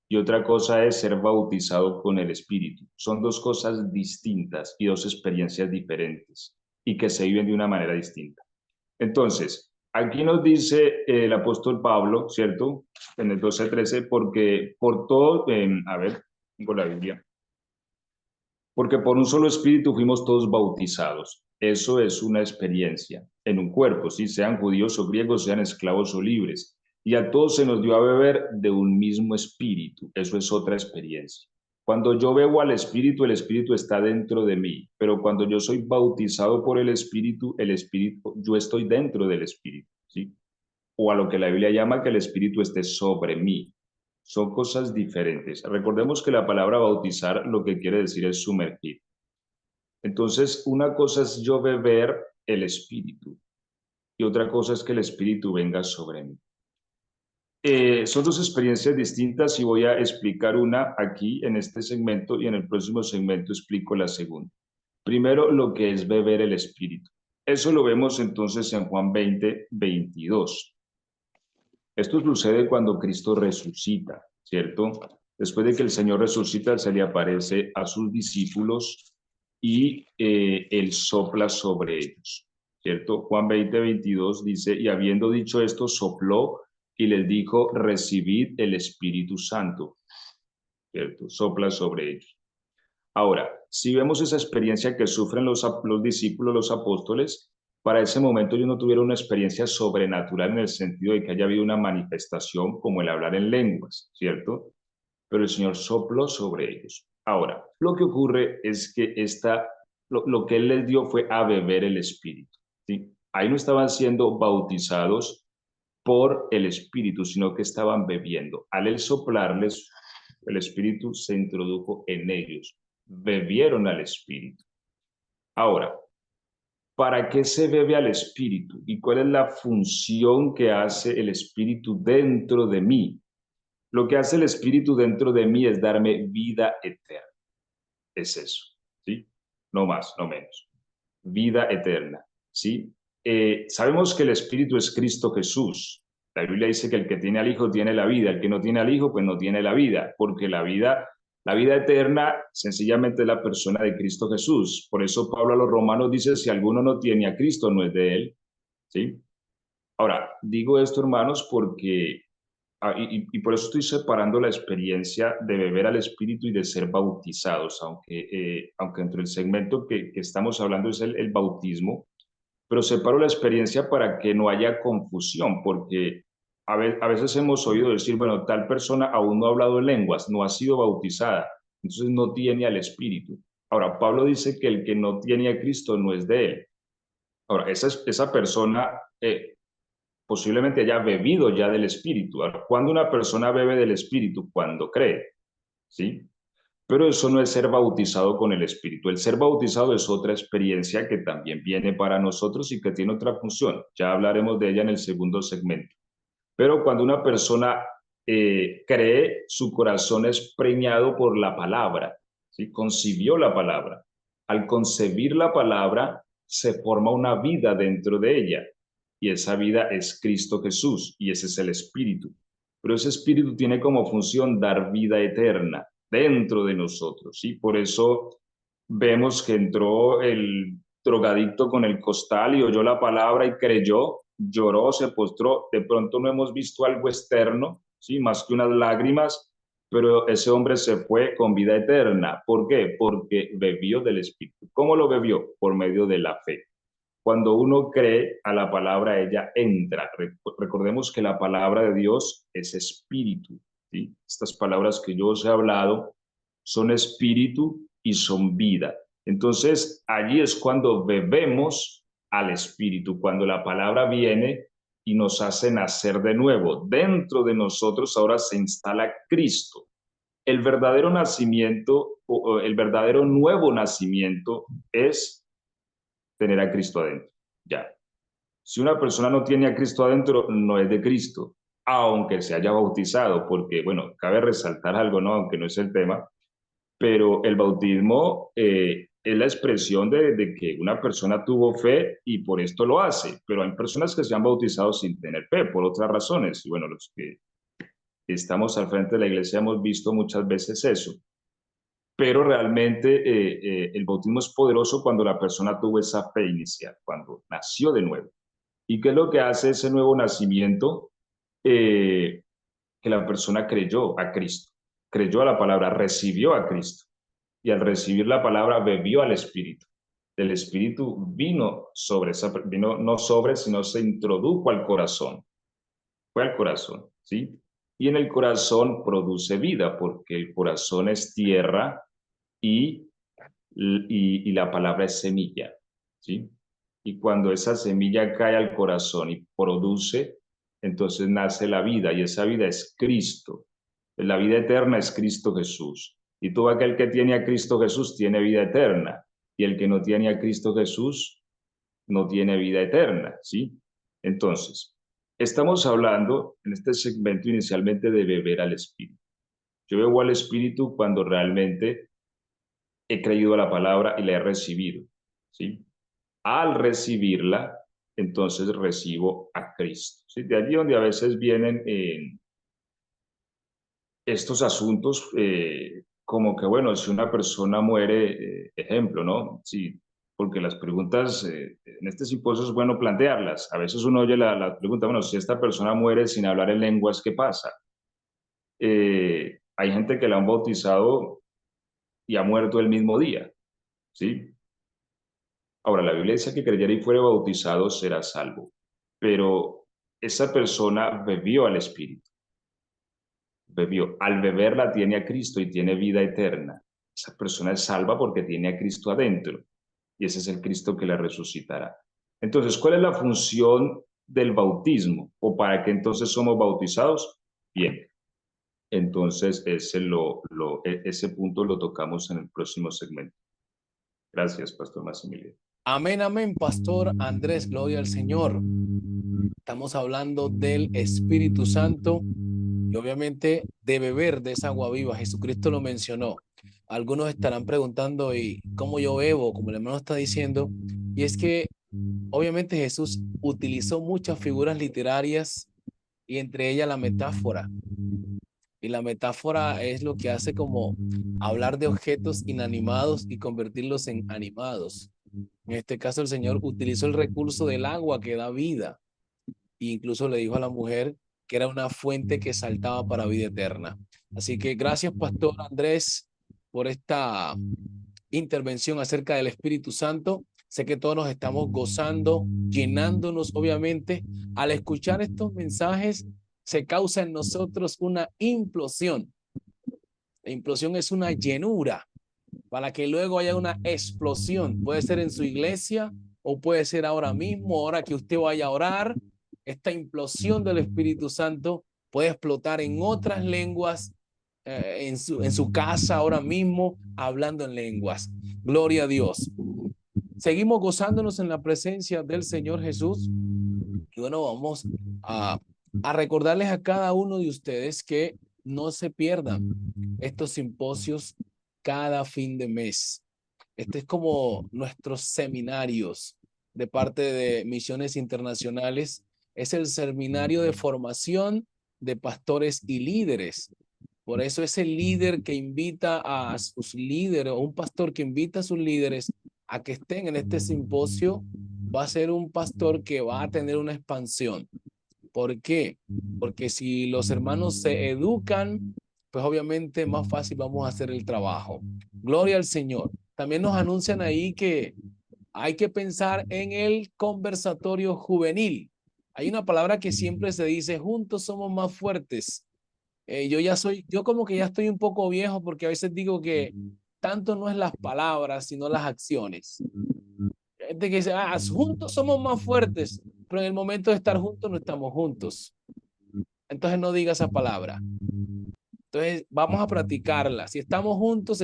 y otra cosa es ser bautizado con el Espíritu. Son dos cosas distintas y dos experiencias diferentes y que se viven de una manera distinta. Entonces, aquí nos dice el apóstol Pablo, ¿cierto? En el 12:13, porque por todo, a ver, tengo la Biblia, porque por un solo espíritu fuimos todos bautizados. Eso es una experiencia en un cuerpo, ¿sí? Sean judíos o griegos, sean esclavos o libres. Y a todos se nos dio a beber de un mismo espíritu. Eso es otra experiencia. Cuando yo bebo al espíritu, el espíritu está dentro de mí. Pero cuando yo soy bautizado por el espíritu, yo estoy dentro del espíritu, ¿sí? O a lo que la Biblia llama que el espíritu esté sobre mí. Son cosas diferentes. Recordemos que la palabra bautizar lo que quiere decir es sumergir. Entonces, una cosa es yo beber el espíritu y otra cosa es que el espíritu venga sobre mí. Son dos experiencias distintas y voy a explicar una aquí en este segmento y en el próximo segmento explico la segunda. Primero, lo que es beber el espíritu. Eso lo vemos entonces en Juan 20:22. Esto sucede cuando Cristo resucita, ¿cierto? Después de que el Señor resucita, se le aparece a sus discípulos y Él sopla sobre ellos, ¿cierto? Juan 20:22 dice, y habiendo dicho esto, sopló y les dijo, recibid el Espíritu Santo, ¿cierto? Sopla sobre ellos. Ahora, si vemos esa experiencia que sufren los discípulos, los apóstoles, para ese momento ellos no tuvieron una experiencia sobrenatural en el sentido de que haya habido una manifestación como el hablar en lenguas, ¿cierto? Pero el Señor sopló sobre ellos. Ahora, lo que ocurre es que lo que Él les dio fue a beber el Espíritu, ¿sí? Ahí no estaban siendo bautizados por el Espíritu, sino que estaban bebiendo. Al Él soplarles, el Espíritu se introdujo en ellos. Bebieron al Espíritu. Ahora, ¿para qué se bebe al Espíritu? ¿Y cuál es la función que hace el Espíritu dentro de mí? Lo que hace el Espíritu dentro de mí es darme vida eterna. Es eso, ¿sí? No más, no menos. Vida eterna, ¿sí? Sabemos que el Espíritu es Cristo Jesús. La Biblia dice que el que tiene al Hijo tiene la vida, el que no tiene al Hijo pues no tiene la vida, porque la vida eterna sencillamente es la persona de Cristo Jesús. Por eso Pablo a los romanos dice, si alguno no tiene a Cristo, no es de él, ¿sí? Ahora, digo esto, hermanos, porque, y por eso estoy separando la experiencia de beber al Espíritu y de ser bautizados, aunque entre el segmento que estamos hablando es el bautismo, pero separo la experiencia para que no haya confusión, porque a veces hemos oído decir, bueno, tal persona aún no ha hablado en lenguas, no ha sido bautizada, entonces no tiene al Espíritu. Ahora, Pablo dice que el que no tiene a Cristo no es de él. Ahora, esa persona posiblemente haya bebido ya del Espíritu. Ahora, ¿cuándo una persona bebe del Espíritu? Cuando cree, ¿sí? Pero eso no es ser bautizado con el Espíritu. El ser bautizado es otra experiencia que también viene para nosotros y que tiene otra función. Ya hablaremos de ella en el segundo segmento. Pero cuando una persona cree, su corazón es preñado por la palabra, ¿sí? Concibió la palabra. Al concebir la palabra, se forma una vida dentro de ella. Y esa vida es Cristo Jesús, y ese es el Espíritu. Pero ese Espíritu tiene como función dar vida eterna dentro de nosotros, ¿sí? Por eso vemos que entró el drogadicto con el costal y oyó la palabra y creyó, lloró, se postró. De pronto no hemos visto algo externo, ¿sí? Más que unas lágrimas, pero ese hombre se fue con vida eterna. ¿Por qué? Porque bebió del Espíritu. ¿Cómo lo bebió? Por medio de la fe. Cuando uno cree a la palabra, ella entra. Recordemos que la palabra de Dios es espíritu, ¿sí? Estas palabras que yo os he hablado son espíritu y son vida. Entonces, allí es cuando bebemos al espíritu, cuando la palabra viene y nos hace nacer de nuevo. Dentro de nosotros ahora se instala Cristo. El verdadero nacimiento, o el verdadero nuevo nacimiento es tener a Cristo adentro. Ya. Si una persona no tiene a Cristo adentro, no es de Cristo, aunque se haya bautizado, porque, bueno, cabe resaltar algo, ¿no? Aunque no es el tema, pero el bautismo es la expresión de que una persona tuvo fe y por esto lo hace, pero hay personas que se han bautizado sin tener fe, por otras razones, y bueno, los que estamos al frente de la iglesia hemos visto muchas veces eso. Pero realmente el bautismo es poderoso cuando la persona tuvo esa fe inicial, cuando nació de nuevo. ¿Y qué es lo que hace ese nuevo nacimiento? Que la persona creyó a Cristo, creyó a la palabra, recibió a Cristo. Y al recibir la palabra, bebió al Espíritu. El Espíritu vino sobre vino no sobre, sino se introdujo al corazón. Fue al corazón, ¿sí? Y en el corazón produce vida, porque el corazón es tierra y la palabra es semilla, ¿sí? Y cuando esa semilla cae al corazón y produce, entonces nace la vida, y esa vida es Cristo. La vida eterna es Cristo Jesús. Y todo aquel que tiene a Cristo Jesús tiene vida eterna, y el que no tiene a Cristo Jesús no tiene vida eterna, ¿sí? Entonces, estamos hablando en este segmento inicialmente de beber al Espíritu. Yo bebo al Espíritu cuando realmente he creído a la palabra y la he recibido, ¿sí? Al recibirla, entonces recibo a Cristo, ¿sí? De allí donde a veces vienen estos asuntos, como que, bueno, si una persona muere, ejemplo, ¿no? Sí, porque las preguntas en este simposio es bueno plantearlas. A veces uno oye la pregunta, bueno, si esta persona muere sin hablar en lenguas, ¿qué pasa? Hay gente que la han bautizado y ha muerto el mismo día, ¿sí? Ahora, la Biblia dice que creyera y fuere bautizado será salvo, pero esa persona bebió al Espíritu, bebió. Al beberla tiene a Cristo y tiene vida eterna. Esa persona es salva porque tiene a Cristo adentro y ese es el Cristo que la resucitará. Entonces, ¿cuál es la función del bautismo? ¿O para qué entonces somos bautizados? Bien, entonces ese punto lo tocamos en el próximo segmento. Gracias, Pastor Maximiliano. Amén, amén, Pastor Andrés, gloria al Señor. Estamos hablando del Espíritu Santo y obviamente de beber de esa agua viva. Jesucristo lo mencionó. Algunos estarán preguntando, ¿y cómo yo bebo? Como el hermano está diciendo. Y es que obviamente Jesús utilizó muchas figuras literarias y entre ellas la metáfora. Y la metáfora es lo que hace como hablar de objetos inanimados y convertirlos en animados. En este caso, el Señor utilizó el recurso del agua que da vida e incluso le dijo a la mujer que era una fuente que saltaba para vida eterna. Así que gracias, Pastor Andrés, por esta intervención acerca del Espíritu Santo. Sé que todos nos estamos gozando, llenándonos, obviamente. Al escuchar estos mensajes, se causa en nosotros una implosión. La implosión es una llenura para que luego haya una explosión. Puede ser en su iglesia o puede ser ahora mismo, ahora que usted vaya a orar. Esta implosión del Espíritu Santo puede explotar en otras lenguas, en su casa ahora mismo, hablando en lenguas. Gloria a Dios. Seguimos gozándonos en la presencia del Señor Jesús. Y bueno, vamos a recordarles a cada uno de ustedes que no se pierdan estos simposios cada fin de mes. Este es como nuestros seminarios de parte de Misiones Internacionales. Es el seminario de formación de pastores y líderes. Por eso es el líder que invita a sus líderes, o un pastor que invita a sus líderes a que estén en este simposio, va a ser un pastor que va a tener una expansión. ¿Por qué? Porque si los hermanos se educan, pues obviamente más fácil vamos a hacer el trabajo. Gloria al Señor. También nos anuncian ahí que hay que pensar en el conversatorio juvenil. Hay una palabra que siempre se dice, juntos somos más fuertes. Yo como que ya estoy un poco viejo porque a veces digo que tanto no es las palabras, sino las acciones. Hay gente que dice, juntos somos más fuertes, pero en el momento de estar juntos no estamos juntos. Entonces no diga esa palabra. Entonces vamos a practicarla. Si estamos juntos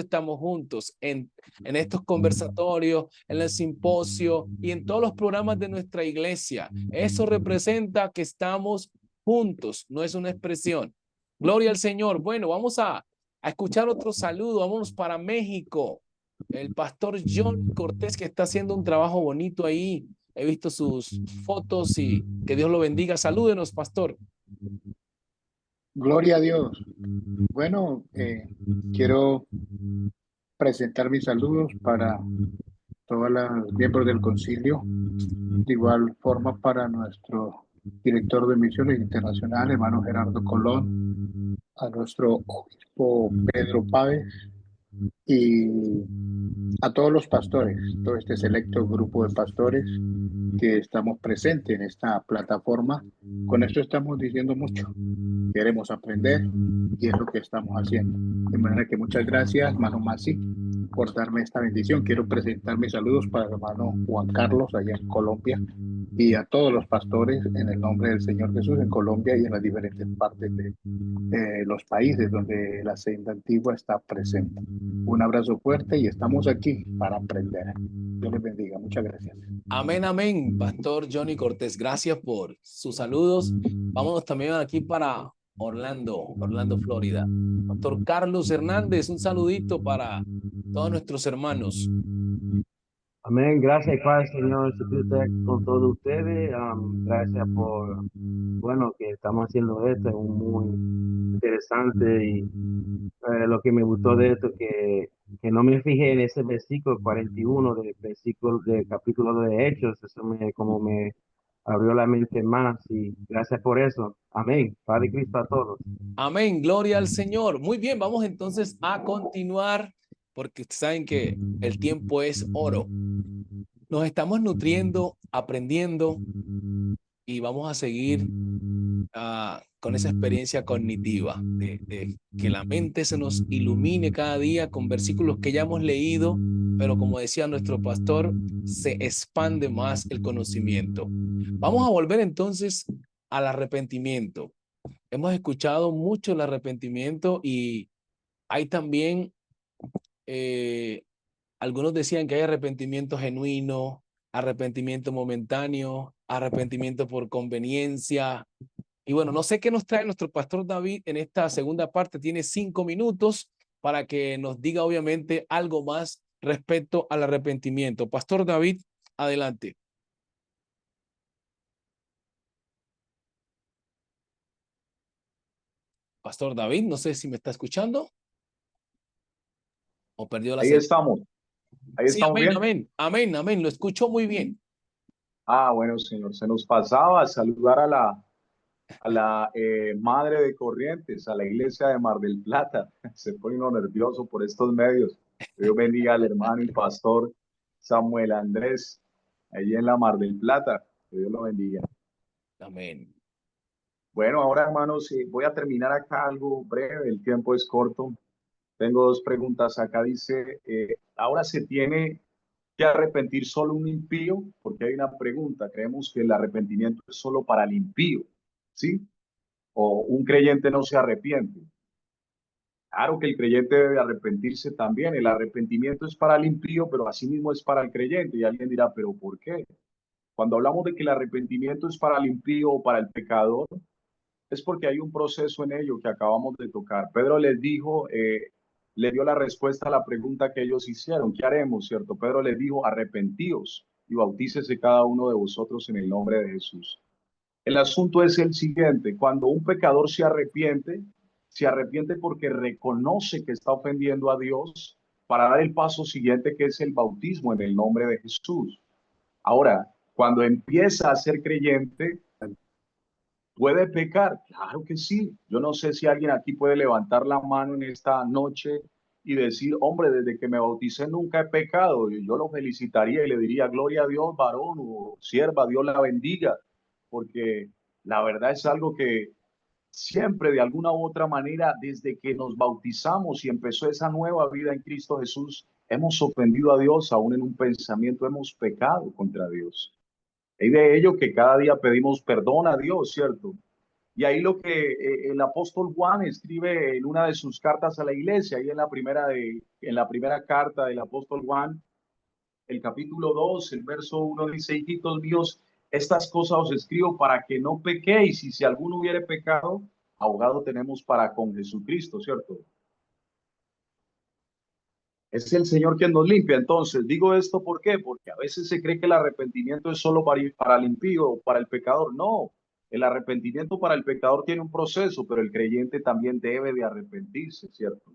en estos conversatorios, en el simposio y en todos los programas de nuestra iglesia. Eso representa que estamos juntos, no es una expresión. Gloria al Señor. Bueno, vamos a escuchar otro saludo. Vámonos para México. El pastor John Cortés, que está haciendo un trabajo bonito ahí. He visto sus fotos y que Dios lo bendiga. Salúdenos, pastor. Gloria a Dios. Bueno, quiero presentar mis saludos para todos los miembros del concilio, de igual forma para nuestro director de misiones internacionales, hermano Gerardo Colón, a nuestro obispo Pedro Páez y a todos los pastores, todo este selecto grupo de pastores que estamos presentes en esta plataforma. Con esto estamos diciendo mucho. Queremos aprender y es lo que estamos haciendo. De manera que muchas gracias, hermano Masi, por darme esta bendición. Quiero presentar mis saludos para el hermano Juan Carlos allá en Colombia y a todos los pastores en el nombre del Señor Jesús en Colombia y en las diferentes partes de los países donde la senda antigua está presente. Un abrazo fuerte y estamos aquí para aprender. Dios les bendiga. Muchas gracias. Amén, amén, Pastor Johnny Cortés. Gracias por sus saludos. Vámonos también aquí para Orlando, Florida. Pastor Carlos Hernández, un saludito para todos nuestros hermanos. Amén. Gracias y paz, Señor Jesucristo, con todos ustedes. Gracias por, bueno, que estamos haciendo esto. Es muy interesante y lo que me gustó de esto que no me fijé en ese versículo 41 del capítulo de Hechos. Eso como me abrió la mente más y gracias por eso. Amén. Padre Cristo a todos. Amén. Gloria al Señor. Muy bien, vamos entonces a continuar porque ustedes saben que el tiempo es oro. Nos estamos nutriendo, aprendiendo y vamos a seguir con esa experiencia cognitiva de que la mente se nos ilumine cada día con versículos que ya hemos leído, pero como decía nuestro pastor, se expande más el conocimiento. Vamos a volver entonces al arrepentimiento. Hemos escuchado mucho el arrepentimiento y hay también algunos decían que hay arrepentimiento genuino, arrepentimiento momentáneo, arrepentimiento por conveniencia. Y bueno, no sé qué nos trae nuestro pastor David en esta segunda parte. Tiene 5 minutos para que nos diga obviamente algo más respecto al arrepentimiento. Pastor David, adelante. Pastor David, no sé si me está escuchando o perdió la Ahí señal. estamos. Ahí Sí, estamos amén, bien. amén, amén, amén. Lo escuchó muy bien. Bueno, señor, se nos pasaba a saludar a la madre de Corrientes, a la iglesia de Mar del Plata. Se pone uno nervioso por estos medios. Dios bendiga al hermano y pastor Samuel Andrés, ahí en la Mar del Plata. Que Dios lo bendiga. Amén. Bueno, ahora hermanos, voy a terminar acá algo breve, el tiempo es corto. Tengo dos preguntas acá. Dice, ahora se tiene que arrepentir solo un impío, porque hay una pregunta. Creemos que el arrepentimiento es solo para el impío, ¿sí? O un creyente no se arrepiente. Claro que el creyente debe arrepentirse también. El arrepentimiento es para el impío, pero asimismo es para el creyente. Y alguien dirá, ¿pero por qué? Cuando hablamos de que el arrepentimiento es para el impío o para el pecador, es porque hay un proceso en ello que acabamos de tocar. Pedro les dijo, le dio la respuesta a la pregunta que ellos hicieron. ¿Qué haremos, cierto? Pedro les dijo, arrepentíos y bautícese cada uno de vosotros en el nombre de Jesús. El asunto es el siguiente: cuando un pecador se arrepiente porque reconoce que está ofendiendo a Dios para dar el paso siguiente, que es el bautismo en el nombre de Jesús. Ahora, cuando empieza a ser creyente, ¿puede pecar? Claro que sí. Yo no sé si alguien aquí puede levantar la mano en esta noche y decir, hombre, desde que me bauticé nunca he pecado. Y yo lo felicitaría y le diría, gloria a Dios, varón o sierva, Dios la bendiga, porque la verdad es algo que siempre de alguna u otra manera, desde que nos bautizamos y empezó esa nueva vida en Cristo Jesús, hemos ofendido a Dios, aún en un pensamiento hemos pecado contra Dios. Y de ello que cada día pedimos perdón a Dios, ¿cierto? Y ahí lo que el apóstol Juan escribe en una de sus cartas a la iglesia, ahí en la primera carta del apóstol Juan, el capítulo 2, el verso 1 dice, hijitos míos, estas cosas os escribo para que no pequéis, y si alguno hubiere pecado, abogado tenemos para con Jesucristo, ¿cierto? Es el Señor quien nos limpia. Entonces, digo esto, ¿por qué? Porque a veces se cree que el arrepentimiento es solo para el impío o para el pecador. No, el arrepentimiento para el pecador tiene un proceso, pero el creyente también debe de arrepentirse, ¿cierto?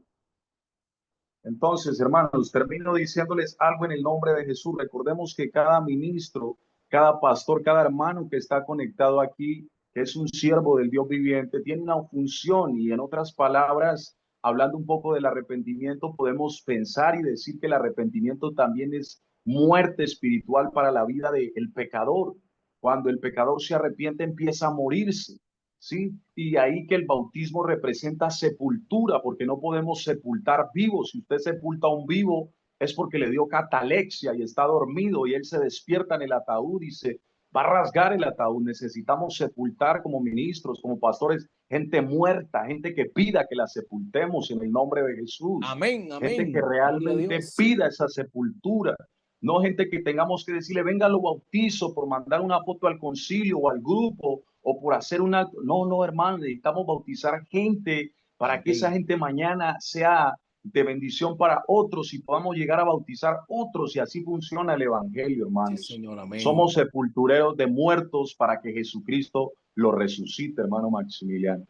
Entonces, hermanos, termino diciéndoles algo en el nombre de Jesús. Recordemos que cada ministro, cada pastor, cada hermano que está conectado aquí, que es un siervo del Dios viviente, tiene una función, y en otras palabras, hablando un poco del arrepentimiento, podemos pensar y decir que el arrepentimiento también es muerte espiritual para la vida del pecador. Cuando el pecador se arrepiente, empieza a morirse. ¿Sí? Y ahí que el bautismo representa sepultura, porque no podemos sepultar vivos. Si usted sepulta a un vivo, es porque le dio catalexia y está dormido, y él se despierta en el ataúd y se va a rasgar el ataúd. Necesitamos sepultar como ministros, como pastores, gente muerta, gente que pida que la sepultemos en el nombre de Jesús. Amén, Gente que amén. Gloria a realmente Dios. pida esa sepultura. No gente que tengamos que decirle, venga, lo bautizo, por mandar una foto al concilio o al grupo, o por hacer un acto. No, no, hermano, necesitamos bautizar gente para que esa Amén. gente mañana sea de bendición para otros y podamos llegar a bautizar otros, y así funciona el evangelio, Sí, hermanos. Señor, amén. Somos sepultureros de muertos para que Jesucristo los resucite, hermano Maximiliano.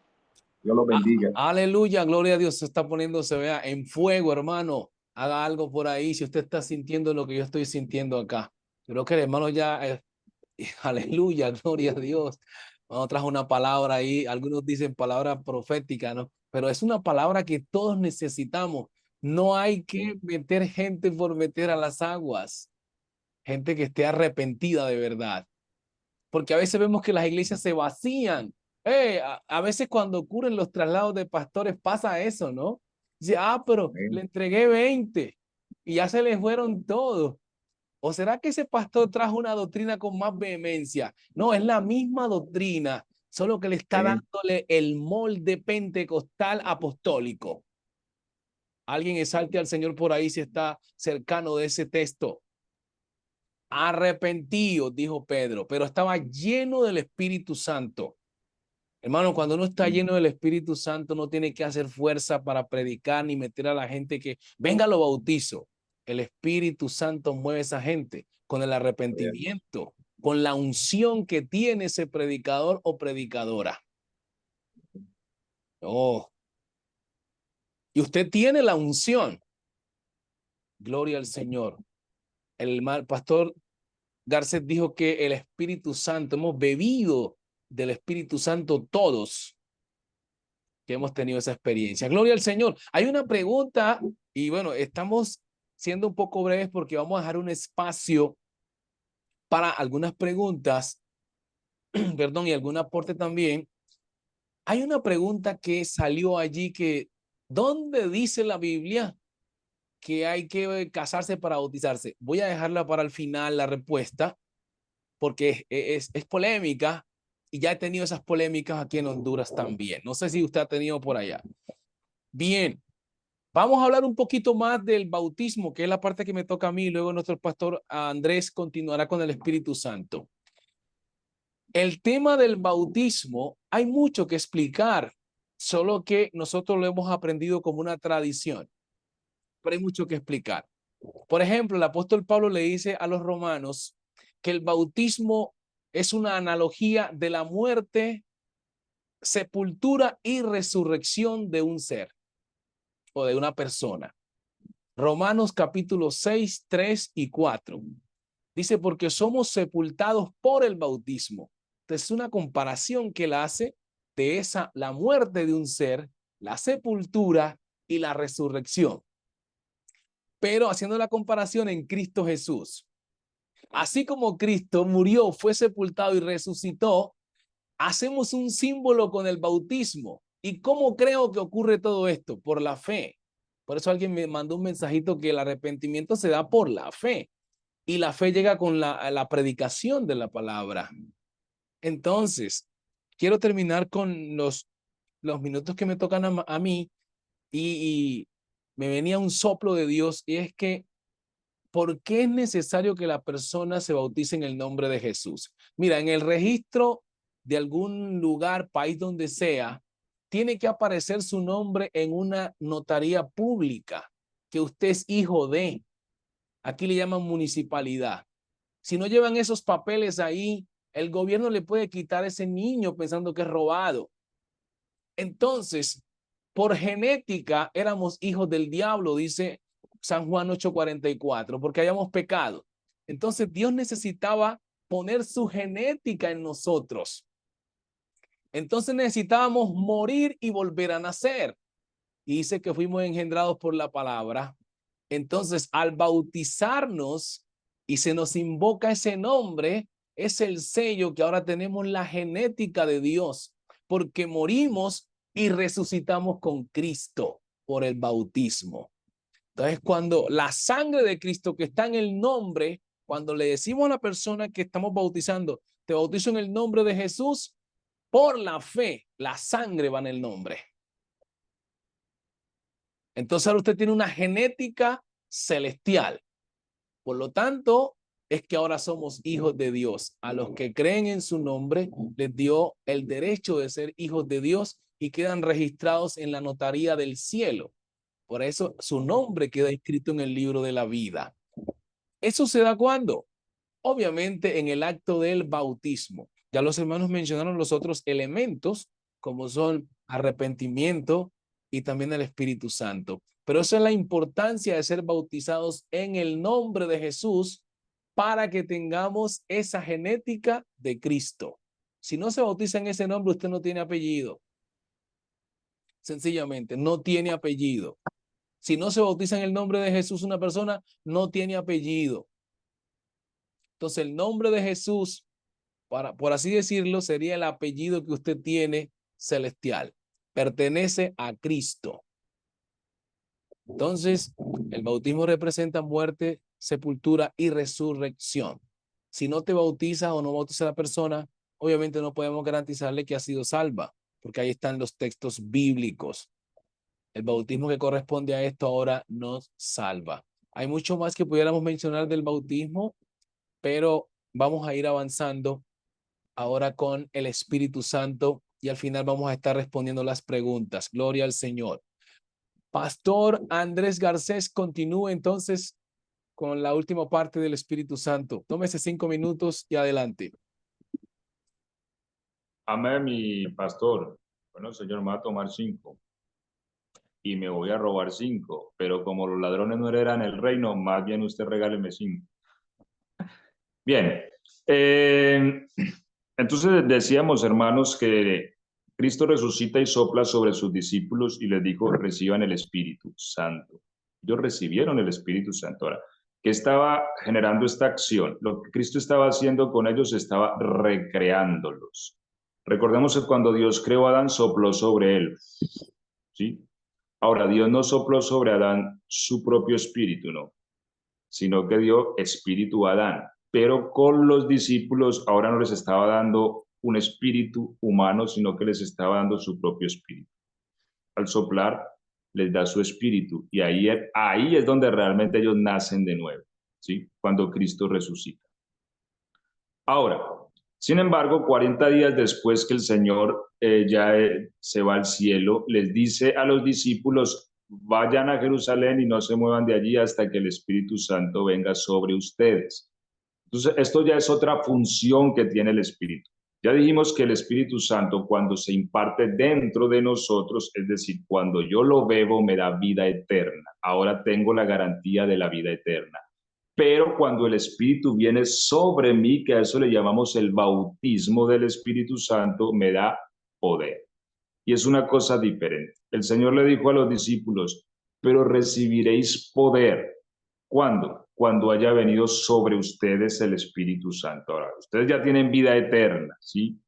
Dios los bendiga. Aleluya, gloria a Dios. Se está poniéndose, vea, en fuego, hermano. Haga algo por ahí si usted está sintiendo lo que yo estoy sintiendo acá. Creo que el hermano ya, aleluya, gloria a Dios. Vamos, trajo una palabra ahí. Algunos dicen palabra profética, ¿no? Pero es una palabra que todos necesitamos. No hay que meter gente por meter a las aguas. Gente que esté arrepentida de verdad. Porque a veces vemos que las iglesias se vacían. A veces cuando ocurren los traslados de pastores pasa eso, ¿no? Dice, pero le entregué 20 y ya se les fueron todos. ¿O será que ese pastor trajo una doctrina con más vehemencia? No, es la misma doctrina, solo que le está dándole el molde pentecostal apostólico. Alguien exalte al Señor por ahí si está cercano de ese texto. Arrepentidos, dijo Pedro, pero estaba lleno del Espíritu Santo. Hermano, cuando uno está lleno del Espíritu Santo, no tiene que hacer fuerza para predicar ni meter a la gente que venga, lo bautizo. El Espíritu Santo mueve a esa gente con el arrepentimiento, con la unción que tiene ese predicador o predicadora. Oh. Y usted tiene la unción. Gloria al Señor. El pastor Garcet dijo que el Espíritu Santo, hemos bebido del Espíritu Santo todos que hemos tenido esa experiencia. Gloria al Señor. Hay una pregunta y bueno, estamos siendo un poco breves porque vamos a dejar un espacio para algunas preguntas, perdón, y algún aporte también. Hay una pregunta que salió allí que, ¿dónde dice la Biblia que hay que casarse para bautizarse? Voy a dejarla para el final la respuesta porque es polémica y ya he tenido esas polémicas aquí en Honduras también. No sé si usted ha tenido por allá. Bien, vamos a hablar un poquito más del bautismo, que es la parte que me toca a mí, y luego nuestro pastor Andrés continuará con el Espíritu Santo. El tema del bautismo, hay mucho que explicar, solo que nosotros lo hemos aprendido como una tradición, pero hay mucho que explicar. Por ejemplo, el apóstol Pablo le dice a los romanos que el bautismo es una analogía de la muerte, sepultura y resurrección de un ser o de una persona. Romanos capítulo 6, 3 y 4. Dice, porque somos sepultados por el bautismo. Entonces, es una comparación que él hace de la muerte de un ser, la sepultura y la resurrección. Pero haciendo la comparación en Cristo Jesús. Así como Cristo murió, fue sepultado y resucitó, hacemos un símbolo con el bautismo. ¿Y cómo creo que ocurre todo esto? Por la fe. Por eso alguien me mandó un mensajito que el arrepentimiento se da por la fe. Y la fe llega con la predicación de la palabra. Entonces, quiero terminar con los minutos que me tocan a mí y me venía un soplo de Dios y es que ¿por qué es necesario que la persona se bautice en el nombre de Jesús? Mira, en el registro de algún lugar, país donde sea, tiene que aparecer su nombre en una notaría pública, que usted es hijo de. Aquí le llaman municipalidad. Si no llevan esos papeles ahí, el gobierno le puede quitar a ese niño pensando que es robado. Entonces, por genética éramos hijos del diablo, dice San Juan 8:44, porque hayamos pecado. Entonces Dios necesitaba poner su genética en nosotros. Entonces necesitábamos morir y volver a nacer. Y dice que fuimos engendrados por la palabra. Entonces, al bautizarnos y se nos invoca ese nombre, es el sello que ahora tenemos la genética de Dios, porque morimos y resucitamos con Cristo por el bautismo. Entonces, cuando la sangre de Cristo que está en el nombre, cuando le decimos a la persona que estamos bautizando, te bautizo en el nombre de Jesús, por la fe, la sangre va en el nombre. Entonces ahora usted tiene una genética celestial. Por lo tanto, es que ahora somos hijos de Dios. A los que creen en su nombre, les dio el derecho de ser hijos de Dios y quedan registrados en la notaría del cielo. Por eso su nombre queda escrito en el libro de la vida. ¿Eso se da cuándo? Obviamente en el acto del bautismo. Ya los hermanos mencionaron los otros elementos, como son arrepentimiento y también el Espíritu Santo. Pero esa es la importancia de ser bautizados en el nombre de Jesús para que tengamos esa genética de Cristo. Si no se bautiza en ese nombre, usted no tiene apellido. Sencillamente, no tiene apellido. Si no se bautiza en el nombre de Jesús, una persona no tiene apellido. Entonces, el nombre de Jesús, por así decirlo, sería el apellido que usted tiene celestial. Pertenece a Cristo. Entonces, el bautismo representa muerte, sepultura y resurrección. Si no te bautizas o no bautiza a la persona, obviamente no podemos garantizarle que ha sido salva, porque ahí están los textos bíblicos. El bautismo que corresponde a esto ahora nos salva. Hay mucho más que pudiéramos mencionar del bautismo, pero vamos a ir avanzando ahora con el Espíritu Santo y al final vamos a estar respondiendo las preguntas. Gloria al Señor. Pastor Andrés Garcés, continúe entonces con la última parte del Espíritu Santo. Tómese 5 minutos y adelante. Amén, mi pastor. Bueno, Señor, me va a tomar 5 y me voy a robar 5, pero como los ladrones no heredan el reino, más bien usted regáleme 5. Bien, entonces decíamos, hermanos, que Cristo resucita y sopla sobre sus discípulos y les dijo, reciban el Espíritu Santo. Ellos recibieron el Espíritu Santo. Ahora, ¿qué estaba generando esta acción? Lo que Cristo estaba haciendo con ellos, estaba recreándolos. Recordemos que cuando Dios creó a Adán, sopló sobre él, ¿sí? Ahora, Dios no sopló sobre Adán su propio espíritu, no, sino que dio espíritu a Adán. Pero con los discípulos ahora no les estaba dando un espíritu humano, sino que les estaba dando su propio espíritu. Al soplar, les da su espíritu, y ahí es donde realmente ellos nacen de nuevo, ¿sí? Cuando Cristo resucita. Ahora, sin embargo, 40 días después que el Señor se va al cielo, les dice a los discípulos: vayan a Jerusalén y no se muevan de allí hasta que el Espíritu Santo venga sobre ustedes. Entonces, esto ya es otra función que tiene el Espíritu. Ya dijimos que el Espíritu Santo, cuando se imparte dentro de nosotros, es decir, cuando yo lo bebo, me da vida eterna. Ahora tengo la garantía de la vida eterna. Pero cuando el Espíritu viene sobre mí, que a eso le llamamos el bautismo del Espíritu Santo, me da poder. Y es una cosa diferente. El Señor le dijo a los discípulos: pero recibiréis poder. ¿Cuándo? Cuando haya venido sobre ustedes el Espíritu Santo. Ahora, ustedes ya tienen vida eterna, ¿sí?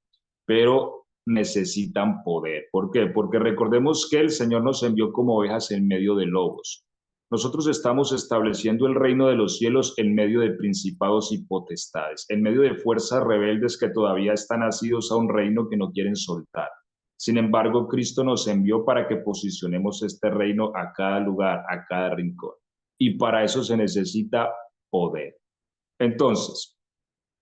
Pero necesitan poder. ¿Por qué? Porque recordemos que el Señor nos envió como ovejas en medio de lobos. Nosotros estamos estableciendo el reino de los cielos en medio de principados y potestades, en medio de fuerzas rebeldes que todavía están asidos a un reino que no quieren soltar. Sin embargo, Cristo nos envió para que posicionemos este reino a cada lugar, a cada rincón. Y para eso se necesita poder. Entonces,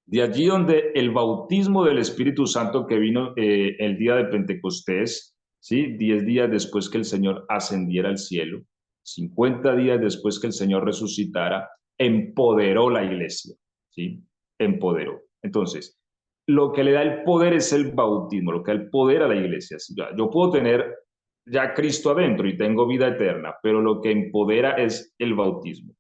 de allí donde el bautismo del Espíritu Santo que vino el día de Pentecostés, ¿sí? 10 días después que el Señor ascendiera al cielo, 50 días después que el Señor resucitara, empoderó la iglesia, ¿sí? Empoderó. Entonces, lo que le da el poder es el bautismo, lo que da el poder a la iglesia. Yo puedo tener ya Cristo adentro y tengo vida eterna, pero lo que empodera es el bautismo.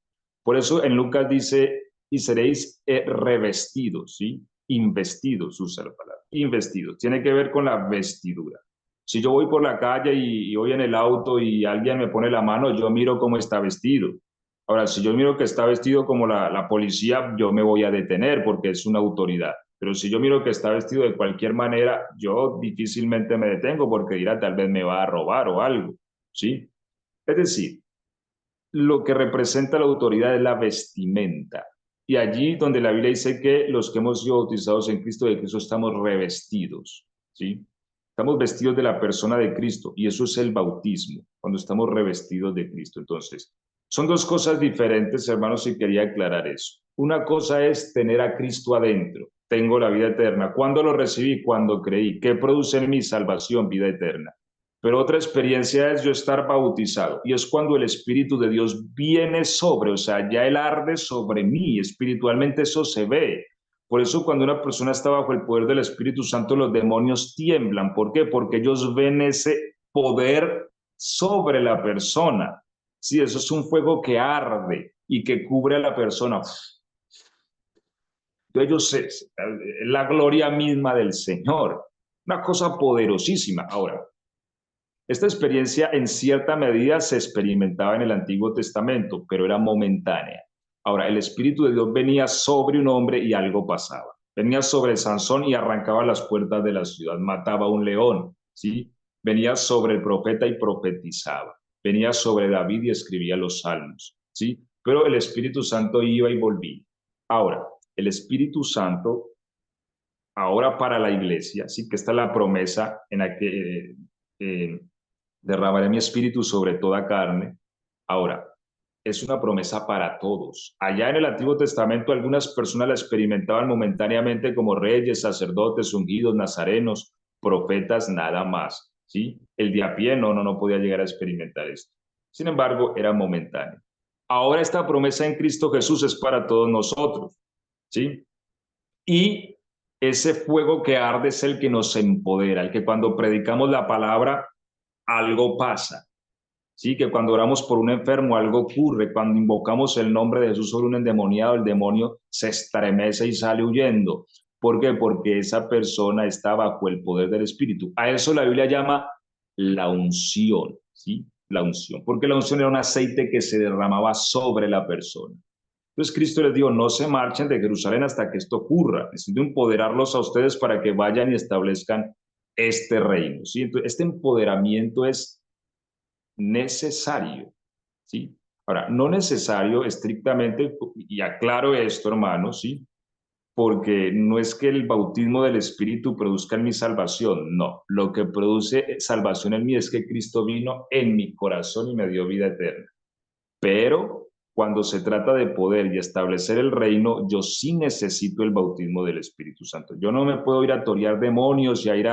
Por eso en Lucas dice: y seréis revestidos, ¿sí? Investidos, usa la palabra, investidos. Tiene que ver con la vestidura. Si yo voy por la calle y voy en el auto y alguien me pone la mano, yo miro cómo está vestido. Ahora, si yo miro que está vestido como la policía, yo me voy a detener porque es una autoridad. Pero si yo miro que está vestido de cualquier manera, yo difícilmente me detengo porque dirá, tal vez me va a robar o algo, ¿sí? Es decir, lo que representa la autoridad es la vestimenta. Y allí donde la Biblia dice que los que hemos sido bautizados en Cristo, de Cristo estamos revestidos, ¿sí? Estamos vestidos de la persona de Cristo, y eso es el bautismo, cuando estamos revestidos de Cristo. Entonces, son dos cosas diferentes, hermanos, y quería aclarar eso. Una cosa es tener a Cristo adentro. Tengo la vida eterna. ¿Cuándo lo recibí? Cuando creí. ¿Qué produce en mi salvación? Vida eterna. Pero otra experiencia es yo estar bautizado, y es cuando el Espíritu de Dios viene sobre, o sea, ya Él arde sobre mí, espiritualmente eso se ve. Por eso cuando una persona está bajo el poder del Espíritu Santo, los demonios tiemblan. ¿Por qué? Porque ellos ven ese poder sobre la persona. Sí, eso es un fuego que arde y que cubre a la persona. Entonces ellos, la gloria misma del Señor, una cosa poderosísima. Ahora, esta experiencia en cierta medida se experimentaba en el Antiguo Testamento, pero era momentánea. Ahora, el Espíritu de Dios venía sobre un hombre y algo pasaba. Venía sobre Sansón y arrancaba las puertas de la ciudad, mataba a un león, ¿sí? Venía sobre el profeta y profetizaba. Venía sobre David y escribía los salmos, ¿sí? Pero el Espíritu Santo iba y volvía. Ahora, el Espíritu Santo, ahora para la iglesia, sí que está la promesa en la que derramaré mi espíritu sobre toda carne. Ahora, es una promesa para todos. Allá en el Antiguo Testamento algunas personas la experimentaban momentáneamente como reyes, sacerdotes, ungidos, nazarenos, profetas, nada más, ¿sí? El de a pie no podía llegar a experimentar esto. Sin embargo, era momentáneo. Ahora esta promesa en Cristo Jesús es para todos nosotros, ¿sí? Y ese fuego que arde es el que nos empodera, el que cuando predicamos la palabra algo pasa, ¿sí? Que cuando oramos por un enfermo algo ocurre, cuando invocamos el nombre de Jesús sobre un endemoniado, el demonio se estremece y sale huyendo. ¿Por qué? Porque esa persona está bajo el poder del Espíritu. A eso la Biblia llama la unción, ¿sí? la unción, porque la unción era un aceite que se derramaba sobre la persona. Entonces Cristo les dijo, no se marchen de Jerusalén hasta que esto ocurra. Necesito empoderarlos a ustedes para que vayan y establezcan este reino, ¿sí? Entonces, este empoderamiento es necesario, ¿sí? Ahora, no necesario estrictamente, y aclaro esto, hermanos, ¿sí? Porque no es que el bautismo del Espíritu produzca en mi salvación, no. Lo que produce salvación en mí es que Cristo vino en mi corazón y me dio vida eterna. Pero cuando se trata de poder y establecer el reino, yo sí necesito el bautismo del Espíritu Santo. Yo no me puedo ir a torear demonios y a ir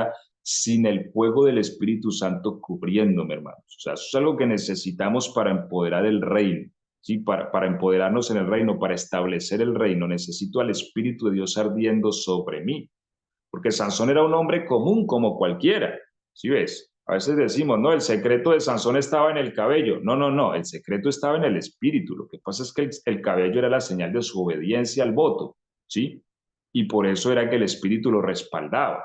sin el fuego del Espíritu Santo cubriéndome, hermanos. O sea, eso es algo que necesitamos para empoderar el reino, ¿sí? Para empoderarnos en el reino, para establecer el reino. Necesito al Espíritu de Dios ardiendo sobre mí. Porque Sansón era un hombre común como cualquiera, ¿sí ves? A veces decimos, no, el secreto de Sansón estaba en el cabello. No, no, no, el secreto estaba en el espíritu. Lo que pasa es que el cabello era la señal de su obediencia al voto, ¿sí? Y por eso era que el espíritu lo respaldaba.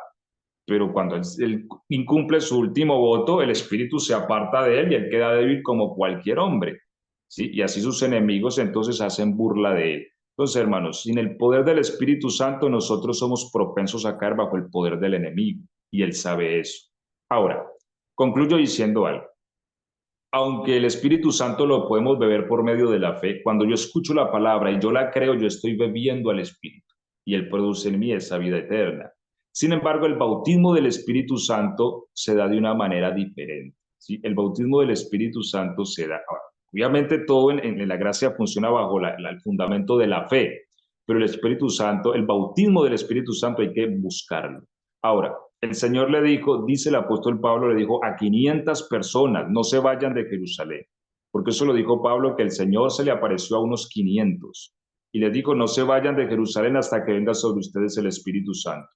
Pero cuando él incumple su último voto, el espíritu se aparta de él y él queda débil como cualquier hombre, ¿sí? Y así sus enemigos entonces hacen burla de él. Entonces, hermanos, sin el poder del Espíritu Santo, nosotros somos propensos a caer bajo el poder del enemigo, y él sabe eso. Ahora, concluyo diciendo algo. Aunque el Espíritu Santo lo podemos beber por medio de la fe, cuando yo escucho la palabra y yo la creo, yo estoy bebiendo al Espíritu, y él produce en mí esa vida eterna. Sin embargo, el bautismo del Espíritu Santo se da de una manera diferente, ¿sí? El bautismo del Espíritu Santo se da. Obviamente todo en la gracia funciona bajo el fundamento de la fe, pero el Espíritu Santo, el bautismo del Espíritu Santo hay que buscarlo. Ahora, el Señor le dijo, dice el apóstol Pablo, le dijo a 500 personas, no se vayan de Jerusalén, porque eso lo dijo Pablo, que el Señor se le apareció a unos 500 y les dijo, no se vayan de Jerusalén hasta que venga sobre ustedes el Espíritu Santo.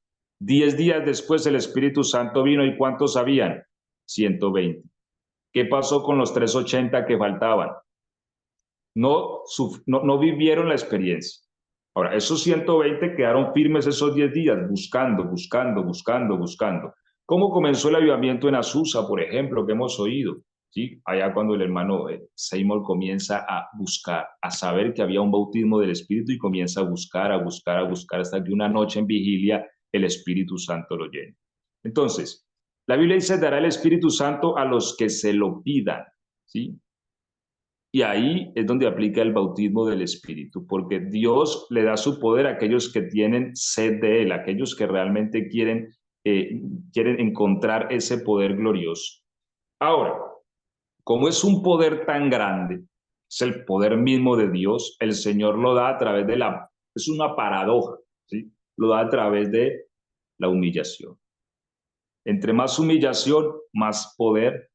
10 días después el Espíritu Santo vino, ¿y cuántos habían? 120. ¿Qué pasó con los 380 que faltaban? No vivieron la experiencia. Ahora, esos 120 quedaron firmes esos 10 días, buscando. ¿Cómo comenzó el avivamiento en Azusa, por ejemplo, que hemos oído? ¿Sí? Allá cuando el hermano Seymour comienza a buscar, a saber que había un bautismo del Espíritu y comienza a buscar, hasta que una noche en vigilia el Espíritu Santo lo llena. Entonces, la Biblia dice, dará el Espíritu Santo a los que se lo pidan, ¿sí? Y ahí es donde aplica el bautismo del Espíritu, porque Dios le da su poder a aquellos que tienen sed de Él, aquellos que realmente quieren encontrar ese poder glorioso. Ahora, como es un poder tan grande, es el poder mismo de Dios, el Señor lo da a través de es una paradoja, ¿sí? Lo da a través de la humillación. Entre más humillación, más poder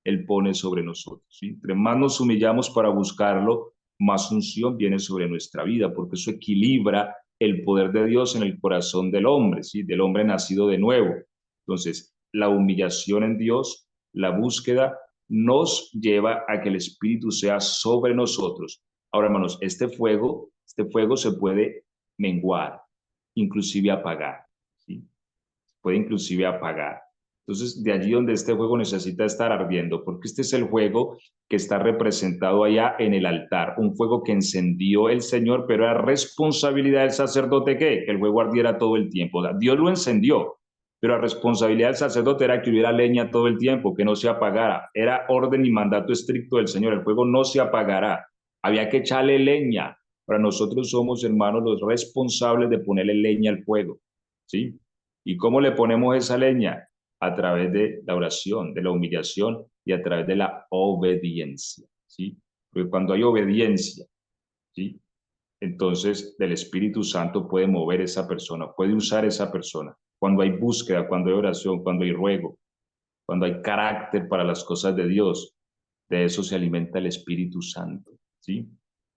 Él pone sobre nosotros, ¿sí? Entre más nos humillamos para buscarlo, más unción viene sobre nuestra vida, porque eso equilibra el poder de Dios en el corazón del hombre, ¿sí? Del hombre nacido de nuevo. Entonces, la humillación en Dios, la búsqueda, nos lleva a que el Espíritu sea sobre nosotros. Ahora, hermanos, este fuego se puede menguar, inclusive apagar, ¿sí? Puede inclusive apagar. Entonces, de allí donde este fuego necesita estar ardiendo, porque este es el fuego que está representado allá en el altar, un fuego que encendió el Señor, pero era responsabilidad del sacerdote que el fuego ardiera todo el tiempo. O sea, Dios lo encendió, pero la responsabilidad del sacerdote era que hubiera leña todo el tiempo, que no se apagara. Era orden y mandato estricto del Señor, el fuego no se apagará. Había que echarle leña. Para nosotros somos, hermanos, los responsables de ponerle leña al fuego, ¿sí? ¿Y cómo le ponemos esa leña? A través de la oración, de la humillación y a través de la obediencia, ¿sí? Porque cuando hay obediencia, ¿sí? Entonces el Espíritu Santo puede mover esa persona, puede usar esa persona. Cuando hay búsqueda, cuando hay oración, cuando hay ruego, cuando hay carácter para las cosas de Dios, de eso se alimenta el Espíritu Santo, ¿sí?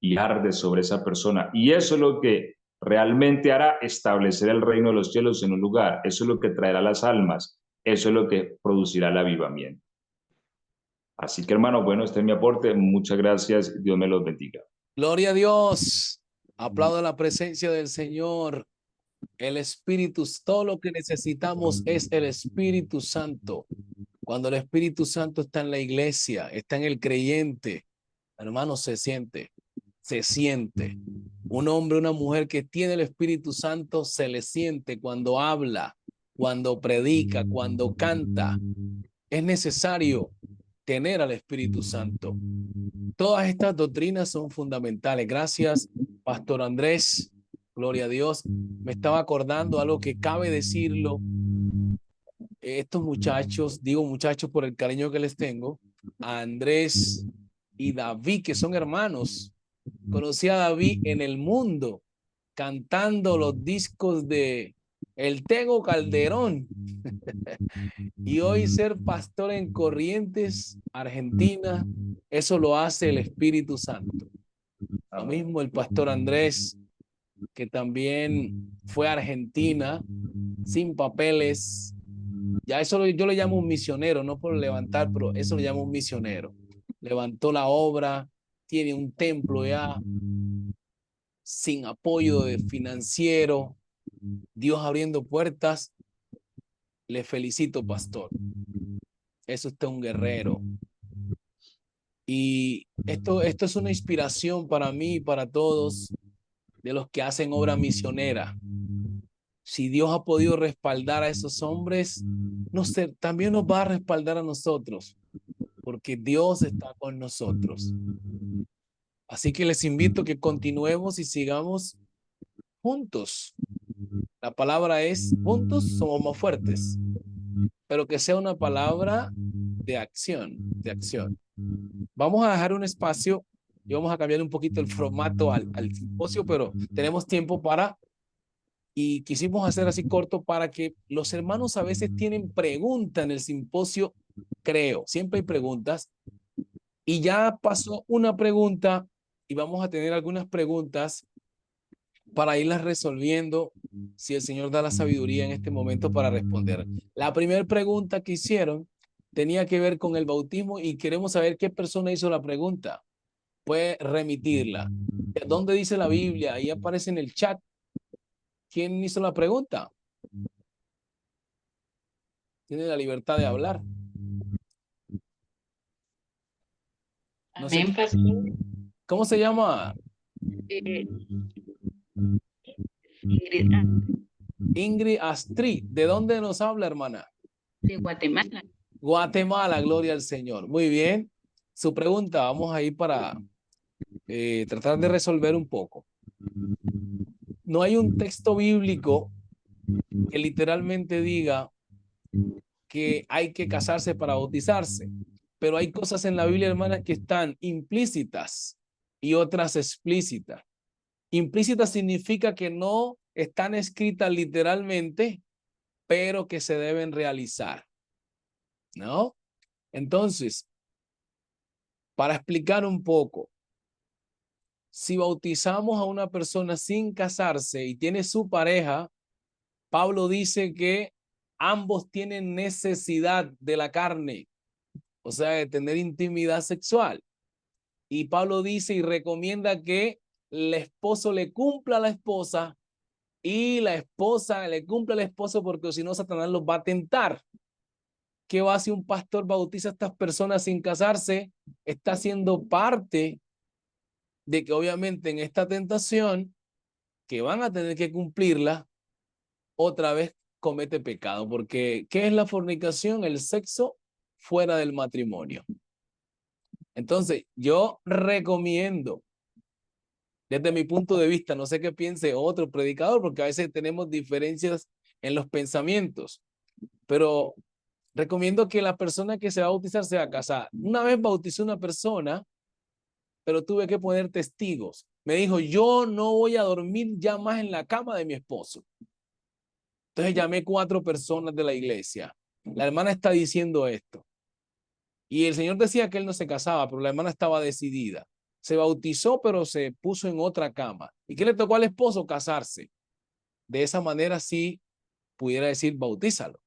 Y arde sobre esa persona. Y eso es lo que realmente hará establecer el reino de los cielos en un lugar. Eso es lo que traerá las almas. Eso es lo que producirá el avivamiento. Así que, hermano, bueno, este es mi aporte. Muchas gracias. Dios me los bendiga. Gloria a Dios. Aplaudo la presencia del Señor. El Espíritu, todo lo que necesitamos es el Espíritu Santo. Cuando el Espíritu Santo está en la iglesia, está en el creyente, hermano, se siente. Se siente. Un hombre, una mujer que tiene el Espíritu Santo se le siente cuando habla, cuando predica, cuando canta. Es necesario tener al Espíritu Santo. Todas estas doctrinas son fundamentales. Gracias, Pastor Andrés. Gloria a Dios. Me estaba acordando algo que cabe decirlo. Estos muchachos, digo muchachos por el cariño que les tengo, a Andrés y David, que son hermanos. Conocí a David en el mundo cantando los discos de El Tego Calderón y hoy ser pastor en Corrientes, Argentina, eso lo hace el Espíritu Santo. Lo mismo el pastor Andrés, que también fue a Argentina sin papeles. Ya eso yo le llamo un misionero, no por levantar, pero eso lo llamo un misionero. Levantó la obra, tiene un templo ya sin apoyo de financiero, Dios abriendo puertas. Le felicito, pastor. Eso está un guerrero. Y esto es una inspiración para mí y para todos de los que hacen obra misionera. Si Dios ha podido respaldar a esos hombres, no sé, también nos va a respaldar a nosotros, porque Dios está con nosotros. Así que les invito a que continuemos y sigamos juntos. La palabra es juntos somos más fuertes, pero que sea una palabra de acción, de acción. Vamos a dejar un espacio y vamos a cambiar un poquito el formato al simposio, pero tenemos tiempo para, y quisimos hacer así corto para que los hermanos a veces tienen preguntas en el simposio, creo, siempre hay preguntas, y ya pasó una pregunta y vamos a tener algunas preguntas para irlas resolviendo si el Señor da la sabiduría en este momento para responder. La primera pregunta que hicieron tenía que ver con el bautismo y queremos saber qué persona hizo la pregunta. Puede remitirla. ¿Dónde dice la Biblia? Ahí aparece en el chat. ¿Quién hizo la pregunta? Tiene la libertad de hablar. No sé. Amén, pastor. ¿Cómo se llama? Ingrid, Ingrid Astrid. ¿De dónde nos habla, hermana? de Guatemala. Guatemala, gloria al Señor. Muy bien. Su pregunta, vamos a ir para tratar de resolver un poco. No hay un texto bíblico que literalmente diga que hay que casarse para bautizarse, pero hay cosas en la Biblia, hermanas, que están implícitas y otras explícitas. Implícita significa que no están escritas literalmente, pero que se deben realizar, ¿no? Entonces, para explicar un poco, si bautizamos a una persona sin casarse y tiene su pareja, Pablo dice que ambos tienen necesidad de la carne, o sea, de tener intimidad sexual. Y Pablo dice y recomienda que el esposo le cumpla a la esposa y la esposa le cumple al esposo, porque si no, Satanás los va a tentar. ¿Qué va si un pastor bautiza a estas personas sin casarse? Está siendo parte de que obviamente en esta tentación que van a tener que cumplirla, otra vez comete pecado, porque ¿qué es la fornicación? El sexo fuera del matrimonio. Entonces, yo recomiendo, desde mi punto de vista, no sé qué piense otro predicador, porque a veces tenemos diferencias en los pensamientos, pero recomiendo que la persona que se va a bautizar sea casada. Una vez bauticé una persona, pero tuve que poner testigos. Me dijo, yo no voy a dormir ya más en la cama de mi esposo. Entonces llamé 4 personas de la iglesia. La hermana está diciendo esto. Y el Señor decía que él no se casaba, pero la hermana estaba decidida. Se bautizó, pero se puso en otra cama. ¿Y qué le tocó al esposo? Casarse. De esa manera sí pudiera decir, bautízalo.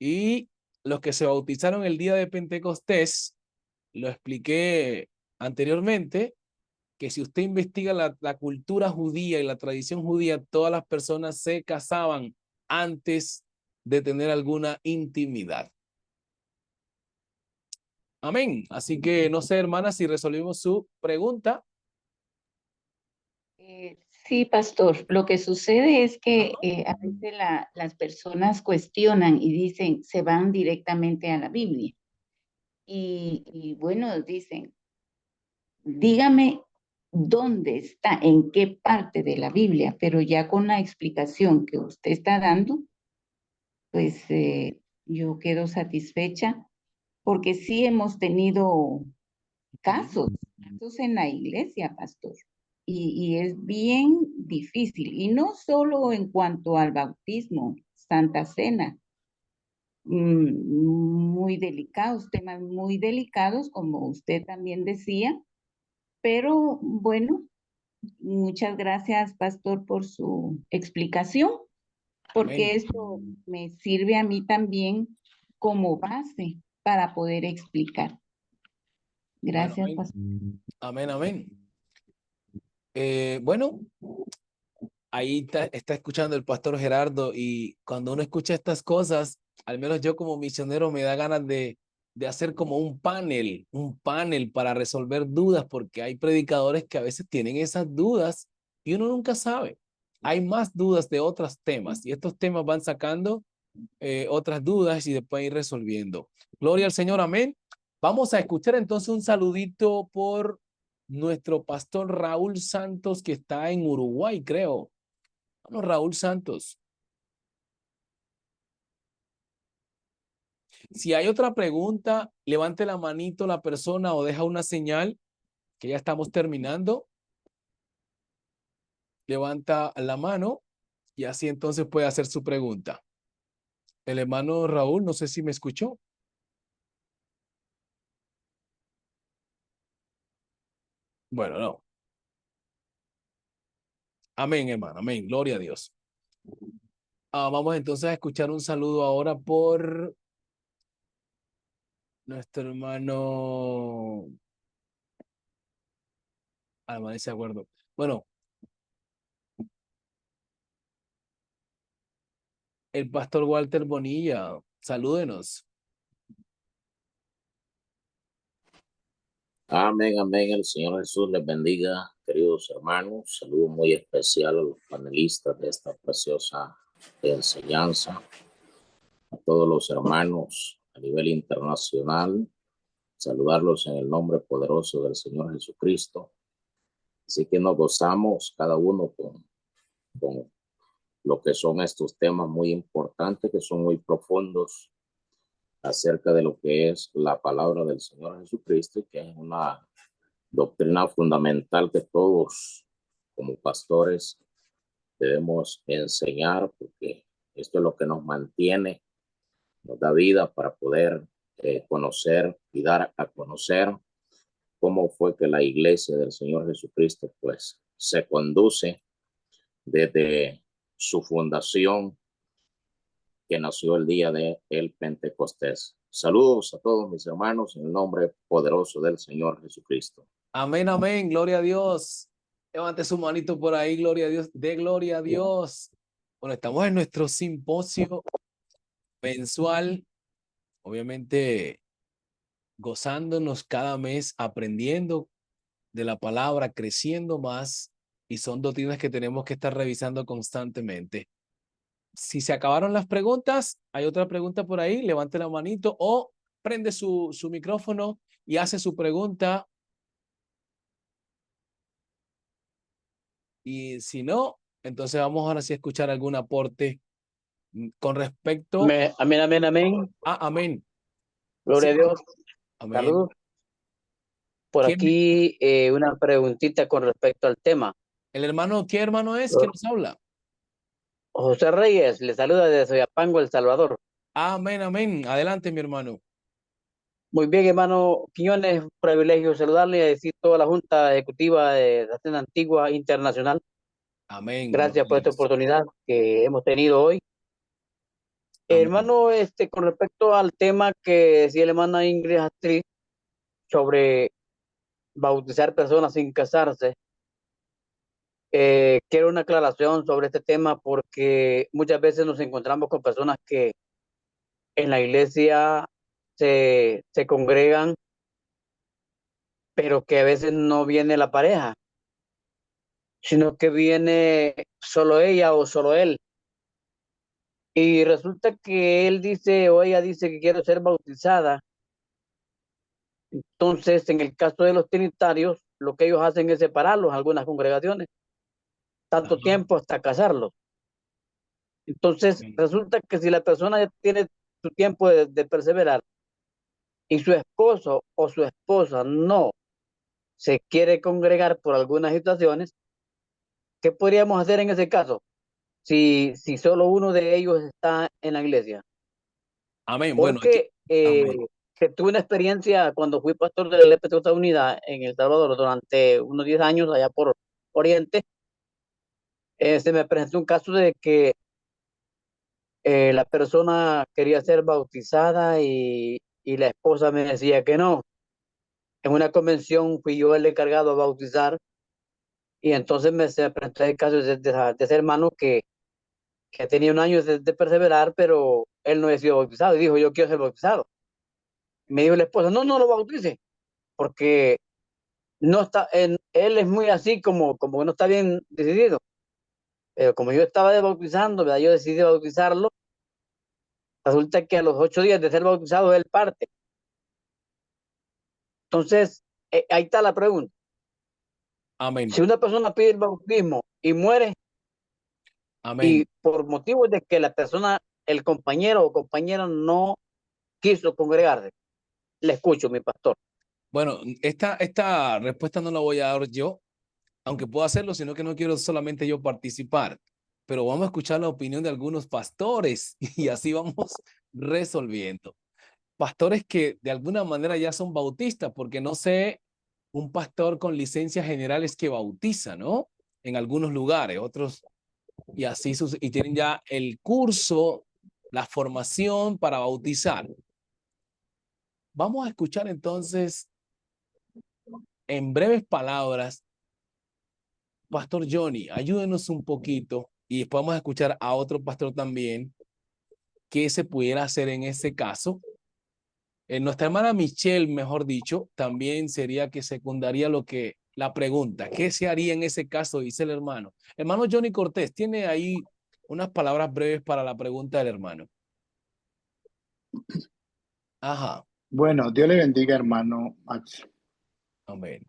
Y los que se bautizaron el día de Pentecostés, lo expliqué anteriormente, que si usted investiga la cultura judía y la tradición judía, todas las personas se casaban antes de tener alguna intimidad. Amén. Así que no sé, hermana, si resolvimos su pregunta. Sí, pastor. Lo que sucede es que a veces las personas cuestionan y dicen, se van directamente a la Biblia. Y bueno, dicen, dígame dónde está, en qué parte de la Biblia, pero ya con la explicación que usted está dando, pues yo quedo satisfecha porque sí hemos tenido casos en la iglesia, pastor. Y es bien difícil, y no solo en cuanto al bautismo, Santa Cena, muy delicados, temas muy delicados, como usted también decía, pero bueno, muchas gracias, pastor, por su explicación, porque Amén. esto me sirve a mí también como base para poder explicar. Bueno, Gracias, amén. pastor. Amén, amén. Bueno, ahí está escuchando el pastor Gerardo, y cuando uno escucha estas cosas, al menos yo como misionero me da ganas de hacer como un panel para resolver dudas, porque hay predicadores que a veces tienen esas dudas y uno nunca sabe. Hay más dudas de otros temas y estos temas van sacando otras dudas y después ir resolviendo. Gloria al Señor, amén. Vamos a escuchar entonces un saludito por nuestro pastor Raúl Santos, que está en Uruguay, creo. Vamos, Raúl Santos. Si hay otra pregunta, levante la manito la persona o deja una señal, que ya estamos terminando. Levanta la mano y así entonces puede hacer su pregunta. El hermano Raúl, no sé si me escuchó. Bueno, no. Amén, hermano. Amén. Gloria a Dios. Vamos entonces a escuchar un saludo ahora por nuestro hermano. Hermano, de acuerdo. Bueno, el pastor Walter Bonilla, salúdenos. Amén, amén. El Señor Jesús les bendiga, queridos hermanos. Saludo muy especial a los panelistas de esta preciosa enseñanza, a todos los hermanos a nivel internacional. Saludarlos en el nombre poderoso del Señor Jesucristo. Así que nos gozamos cada uno con lo que son estos temas muy importantes, que son muy profundos, acerca de lo que es la palabra del Señor Jesucristo, que es una doctrina fundamental que todos como pastores debemos enseñar, porque esto es lo que nos mantiene, nos da vida para poder conocer y dar a conocer cómo fue que la iglesia del Señor Jesucristo pues se conduce desde su fundación, que nació el día de el Pentecostés. Saludos a todos mis hermanos en el nombre poderoso del Señor Jesucristo. Amén, amén. Gloria a Dios. Levante su manito por ahí. Gloria a Dios. De gloria a Dios. Bueno, estamos en nuestro simposio mensual. Obviamente, gozándonos cada mes, aprendiendo de la palabra, creciendo más. Y son doctrinas que tenemos que estar revisando constantemente. Si se acabaron las preguntas, hay otra pregunta por ahí, levante la manito o prende su micrófono y hace su pregunta. Y si no, entonces vamos ahora sí a escuchar algún aporte con respecto. Amén, amén, amén. Amén. Gloria Sí. a Dios. Amén. Saludos. Por aquí una preguntita con respecto al tema. El hermano, ¿qué hermano es que nos habla? José Reyes, le saluda desde Soyapango, El Salvador. Amén, amén. Adelante, mi hermano. Muy bien, hermano Quiñones, un privilegio saludarle y a decir toda la Junta Ejecutiva de la Cena Antigua Internacional. Amén. Gracias por esta oportunidad que hemos tenido hoy. Amén. Hermano, con respecto al tema que decía el hermano Ingrid Astrid sobre bautizar personas sin casarse, quiero una aclaración sobre este tema porque muchas veces nos encontramos con personas que en la iglesia se congregan, pero que a veces no viene la pareja, sino que viene solo ella o solo él. Y resulta que él dice o ella dice que quiere ser bautizada. Entonces, en el caso de los trinitarios, lo que ellos hacen es separarlos, algunas congregaciones, tanto Ajá. tiempo hasta casarlos. Entonces, resulta que si la persona ya tiene su tiempo de perseverar y su esposo o su esposa no se quiere congregar por algunas situaciones, ¿qué podríamos hacer en ese caso? Si solo uno de ellos está en la iglesia. Amén. Bueno, aquí, Porque amén. que tuve una experiencia cuando fui pastor de la Iglesia Pentecostal Unida en El Salvador durante unos 10 años allá por Oriente. Se me presentó un caso de que la persona quería ser bautizada y la esposa me decía que no. En una convención fui yo el encargado a bautizar y entonces se me presentó el caso de ese hermano que tenía un año de perseverar, pero él no había sido bautizado y dijo, yo quiero ser bautizado. Y me dijo la esposa, no, no lo bautice, porque no está, él es muy así como que no está bien decidido. Pero como yo estaba bautizando, ¿verdad? Yo decidí bautizarlo. Resulta que a los 8 días de ser bautizado, él parte. Entonces, ahí está la pregunta. Amén. Si una persona pide el bautismo y muere, Amén. y por motivos de que la persona, el compañero o compañera no quiso congregarse, le escucho, mi pastor. Bueno, esta respuesta no la voy a dar yo, aunque puedo hacerlo, sino que no quiero solamente yo participar, pero vamos a escuchar la opinión de algunos pastores y así vamos resolviendo. Pastores que de alguna manera ya son bautistas, porque no sé, un pastor con licencias generales que bautiza, ¿no? En algunos lugares, otros, y así, y tienen ya el curso, la formación para bautizar. Vamos a escuchar entonces, en breves palabras, Pastor Johnny, ayúdenos un poquito y después vamos a escuchar a otro pastor también. ¿Qué se pudiera hacer en ese caso? Nuestra hermana Michelle, mejor dicho, también sería que secundaría la pregunta. ¿Qué se haría en ese caso? Dice el hermano. Hermano Johnny Cortés, ¿tiene ahí unas palabras breves para la pregunta del hermano? Ajá. Bueno, Dios le bendiga, hermano Max. Amén.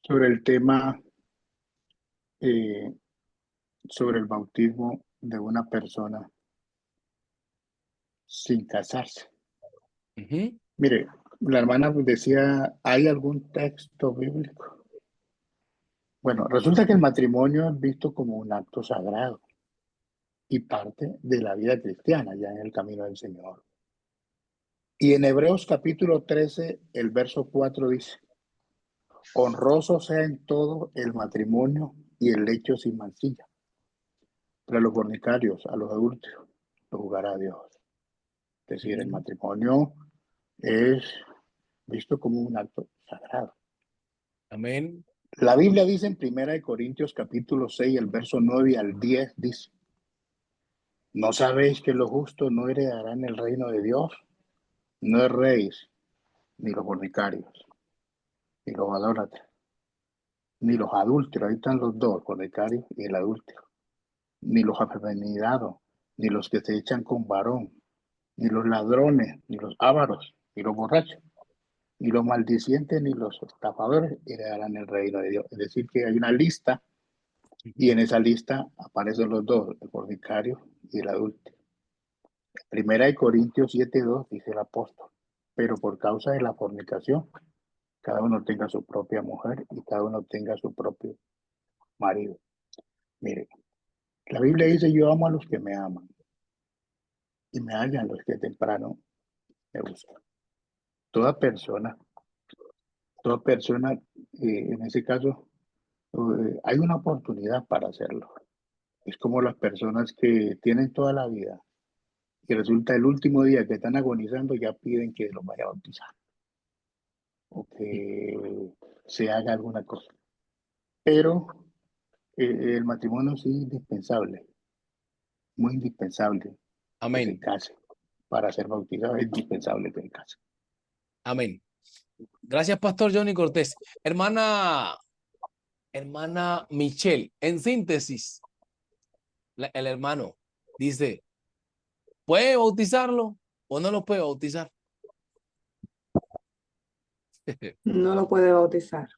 Sobre el tema, sobre el bautismo de una persona sin casarse. Mire, la hermana decía, ¿hay algún texto bíblico? Bueno, resulta que el matrimonio es visto como un acto sagrado y parte de la vida cristiana, ya en el camino del Señor. Y en Hebreos capítulo 13, el verso 4 dice, honroso sea en todo el matrimonio y el lecho sin mancilla. Pero a los fornicarios, a los adultos, lo juzgará Dios. Es decir, el matrimonio es visto como un acto sagrado. Amén. La Biblia dice en 1 Corintios capítulo 6, el verso 9 al 10, dice, ¿no sabéis que los justos no heredarán el reino de Dios? No erréis, ni los fornicarios, ni los adólatras, ni los adúlteros, ahí están los dos, el fornicario y el adúltero, ni los afeminados, ni los que se echan con varón, ni los ladrones, ni los ávaros, ni los borrachos, ni los maldicientes, ni los estafadores heredarán el reino de Dios. Es decir, que hay una lista y en esa lista aparecen los dos, el fornicario y el adúltero. Primera de Corintios 7:2 dice el apóstol, pero por causa de la fornicación, cada uno tenga su propia mujer y cada uno tenga su propio marido. Mire, la Biblia dice, yo amo a los que me aman y me hallan los que temprano me buscan. Toda persona, en ese caso, hay una oportunidad para hacerlo. Es como las personas que tienen toda la vida y resulta el último día que están agonizando ya piden que los vaya a bautizar o que se haga alguna cosa. pero el matrimonio sí es indispensable, muy indispensable que se Amén. case. Para ser bautizado es indispensable que se case. Amén. Gracias, Pastor Johnny Cortés. Hermana Michelle, en síntesis, el hermano dice, ¿puede bautizarlo o no lo puede bautizar? No lo puede bautizar.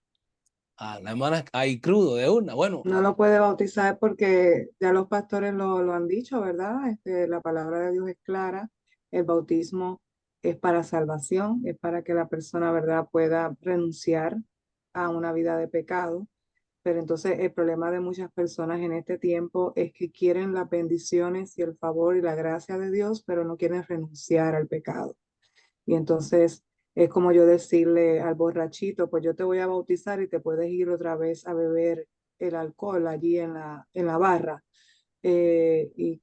La hermana ahí crudo de una. Bueno, No lo puede bautizar porque ya los pastores lo han dicho, ¿verdad? La palabra de Dios es clara. El bautismo es para salvación, es para que la persona, ¿verdad?, pueda renunciar a una vida de pecado. Pero entonces el problema de muchas personas en este tiempo es que quieren las bendiciones y el favor y la gracia de Dios, pero no quieren renunciar al pecado. Y entonces es como yo decirle al borrachito, pues yo te voy a bautizar y te puedes ir otra vez a beber el alcohol allí en la barra y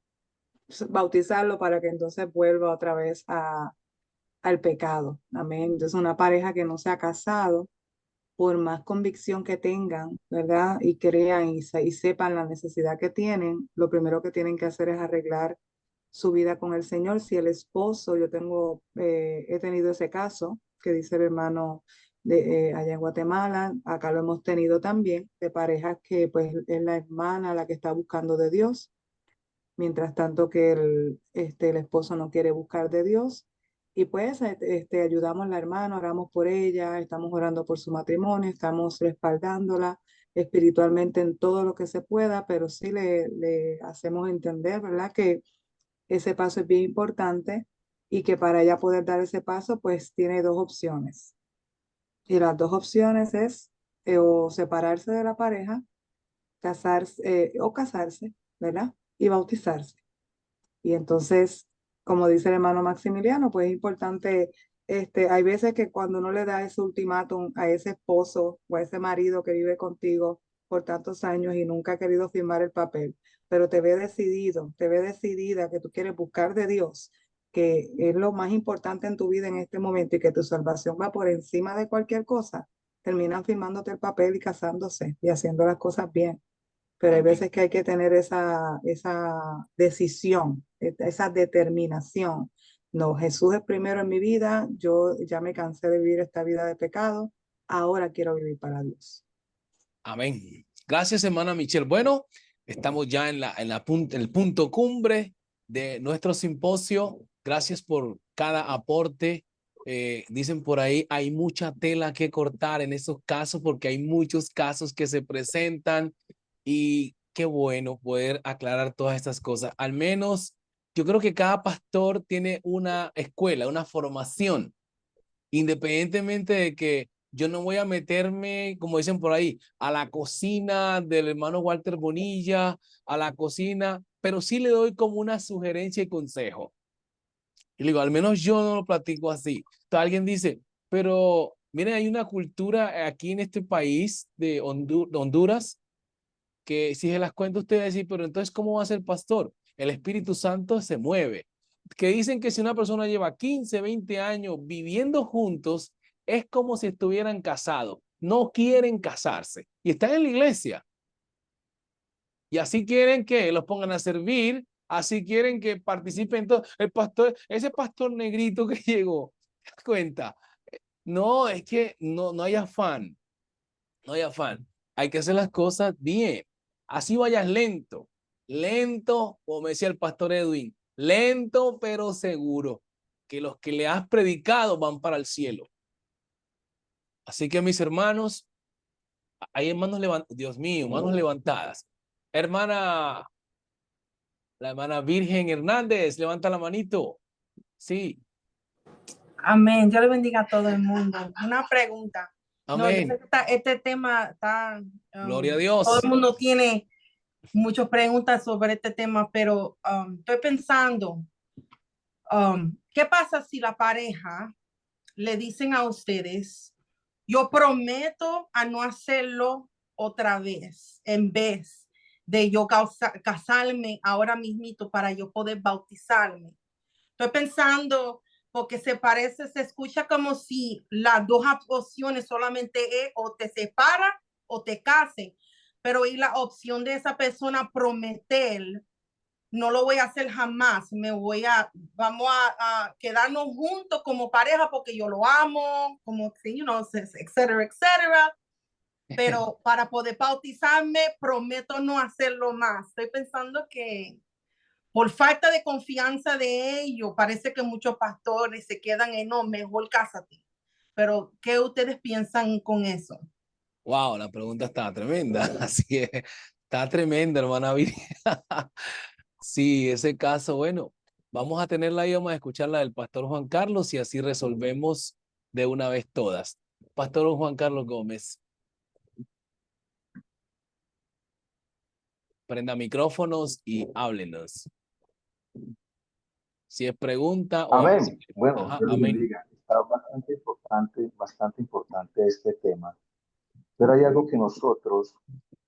bautizarlo para que entonces vuelva otra vez al pecado. Amén. Entonces una pareja que no se ha casado, por más convicción que tengan, ¿verdad? Y crean y sepan la necesidad que tienen, lo primero que tienen que hacer es arreglar su vida con el Señor. Si el esposo, he tenido ese caso que dice el hermano allá en Guatemala, acá lo hemos tenido también, de parejas que pues es la hermana la que está buscando de Dios, mientras tanto que el esposo no quiere buscar de Dios. Y pues ayudamos a la hermana, oramos por ella, estamos orando por su matrimonio, estamos respaldándola espiritualmente en todo lo que se pueda, pero sí le hacemos entender, ¿verdad?, que ese paso es bien importante y que para ella poder dar ese paso, pues tiene dos opciones. Y las dos opciones es o separarse de la pareja, casarse, ¿verdad? Y bautizarse. Y entonces, como dice el hermano Maximiliano, pues es importante, hay veces que cuando uno le da ese ultimátum a ese esposo o a ese marido que vive contigo por tantos años y nunca ha querido firmar el papel, pero te ve decidido, te ve decidida que tú quieres buscar de Dios, que es lo más importante en tu vida en este momento y que tu salvación va por encima de cualquier cosa, terminan firmándote el papel y casándose y haciendo las cosas bien. Pero hay veces que hay que tener esa decisión, esa determinación. No, Jesús es primero en mi vida, yo ya me cansé de vivir esta vida de pecado, ahora quiero vivir para Dios. amén. Gracias, hermana Michelle. Bueno, estamos ya en el punto cumbre de nuestro simposio. Gracias por cada aporte. Dicen por ahí, hay mucha tela que cortar en esos casos porque hay muchos casos que se presentan y qué bueno poder aclarar todas estas cosas. Al menos yo creo que cada pastor tiene una escuela, una formación, independientemente de que yo no voy a meterme, como dicen por ahí, a la cocina del hermano Walter Bonilla, a la cocina, pero sí le doy como una sugerencia y consejo. Y le digo, al menos yo no lo platico así. Entonces alguien dice, pero miren, hay una cultura aquí en este país de Honduras que si se las cuento usted va a decir, pero entonces, ¿cómo va a ser pastor? El Espíritu Santo se mueve. Que dicen que si una persona lleva 15, 20 años viviendo juntos, es como si estuvieran casados. No quieren casarse y están en la iglesia. Y así quieren que los pongan a servir, así quieren que participen todos. El pastor, ese pastor negrito que llegó, ¿te das cuenta? No, es que no hay afán, no hay afán. Hay que hacer las cosas bien. Así vayas lento, lento, como me decía el pastor Edwin, lento pero seguro, que los que le has predicado van para el cielo. Así que mis hermanos, hay manos levantadas, Dios mío, manos levantadas. Hermana, la hermana Virgen Hernández, levanta la manito. Sí. Amén. Dios le bendiga a todo el mundo. Una pregunta. Amén. No, yo sé que este tema está... Gloria a Dios. Todo el mundo tiene muchas preguntas sobre este tema, pero estoy pensando, ¿qué pasa si la pareja le dicen a ustedes, yo prometo a no hacerlo otra vez, en vez de yo casarme ahora mismito para yo poder bautizarme? Estoy pensando, porque se escucha como si las dos opciones solamente es o te separas o te casen. pero y la opción de esa persona prometer, no lo voy a hacer jamás, vamos a quedarnos juntos como pareja porque yo lo amo, como, you know, etcétera, etcétera. Pero para poder bautizarme, prometo no hacerlo más. Estoy pensando que por falta de confianza de ellos, parece que muchos pastores se quedan en, no, mejor cásate. Pero, ¿qué ustedes piensan con eso? Wow, la pregunta está tremenda. Así que está tremenda, hermana Viri. Sí, ese caso, bueno, vamos a tenerla ahí, vamos a escucharla del pastor Juan Carlos y así resolvemos de una vez todas. Pastor Juan Carlos Gómez. Prenda micrófonos y háblenos. Si es pregunta o... Amén. Bueno, Ajá, Dios les amén. bendiga. Está bastante importante este tema. Pero hay algo que nosotros,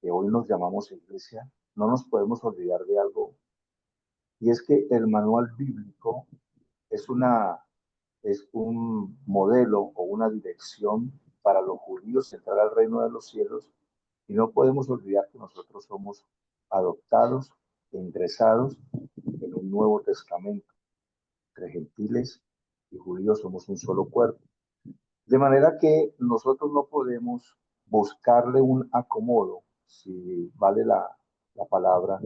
que hoy nos llamamos iglesia, no nos podemos olvidar de algo. Y es que el manual bíblico es un modelo o una dirección para los judíos entrar al reino de los cielos. Y no podemos olvidar que nosotros somos adoptados e ingresados en un Nuevo Testamento. Entre gentiles y judíos somos un solo cuerpo. De manera que nosotros no podemos buscarle un acomodo, si vale la palabra,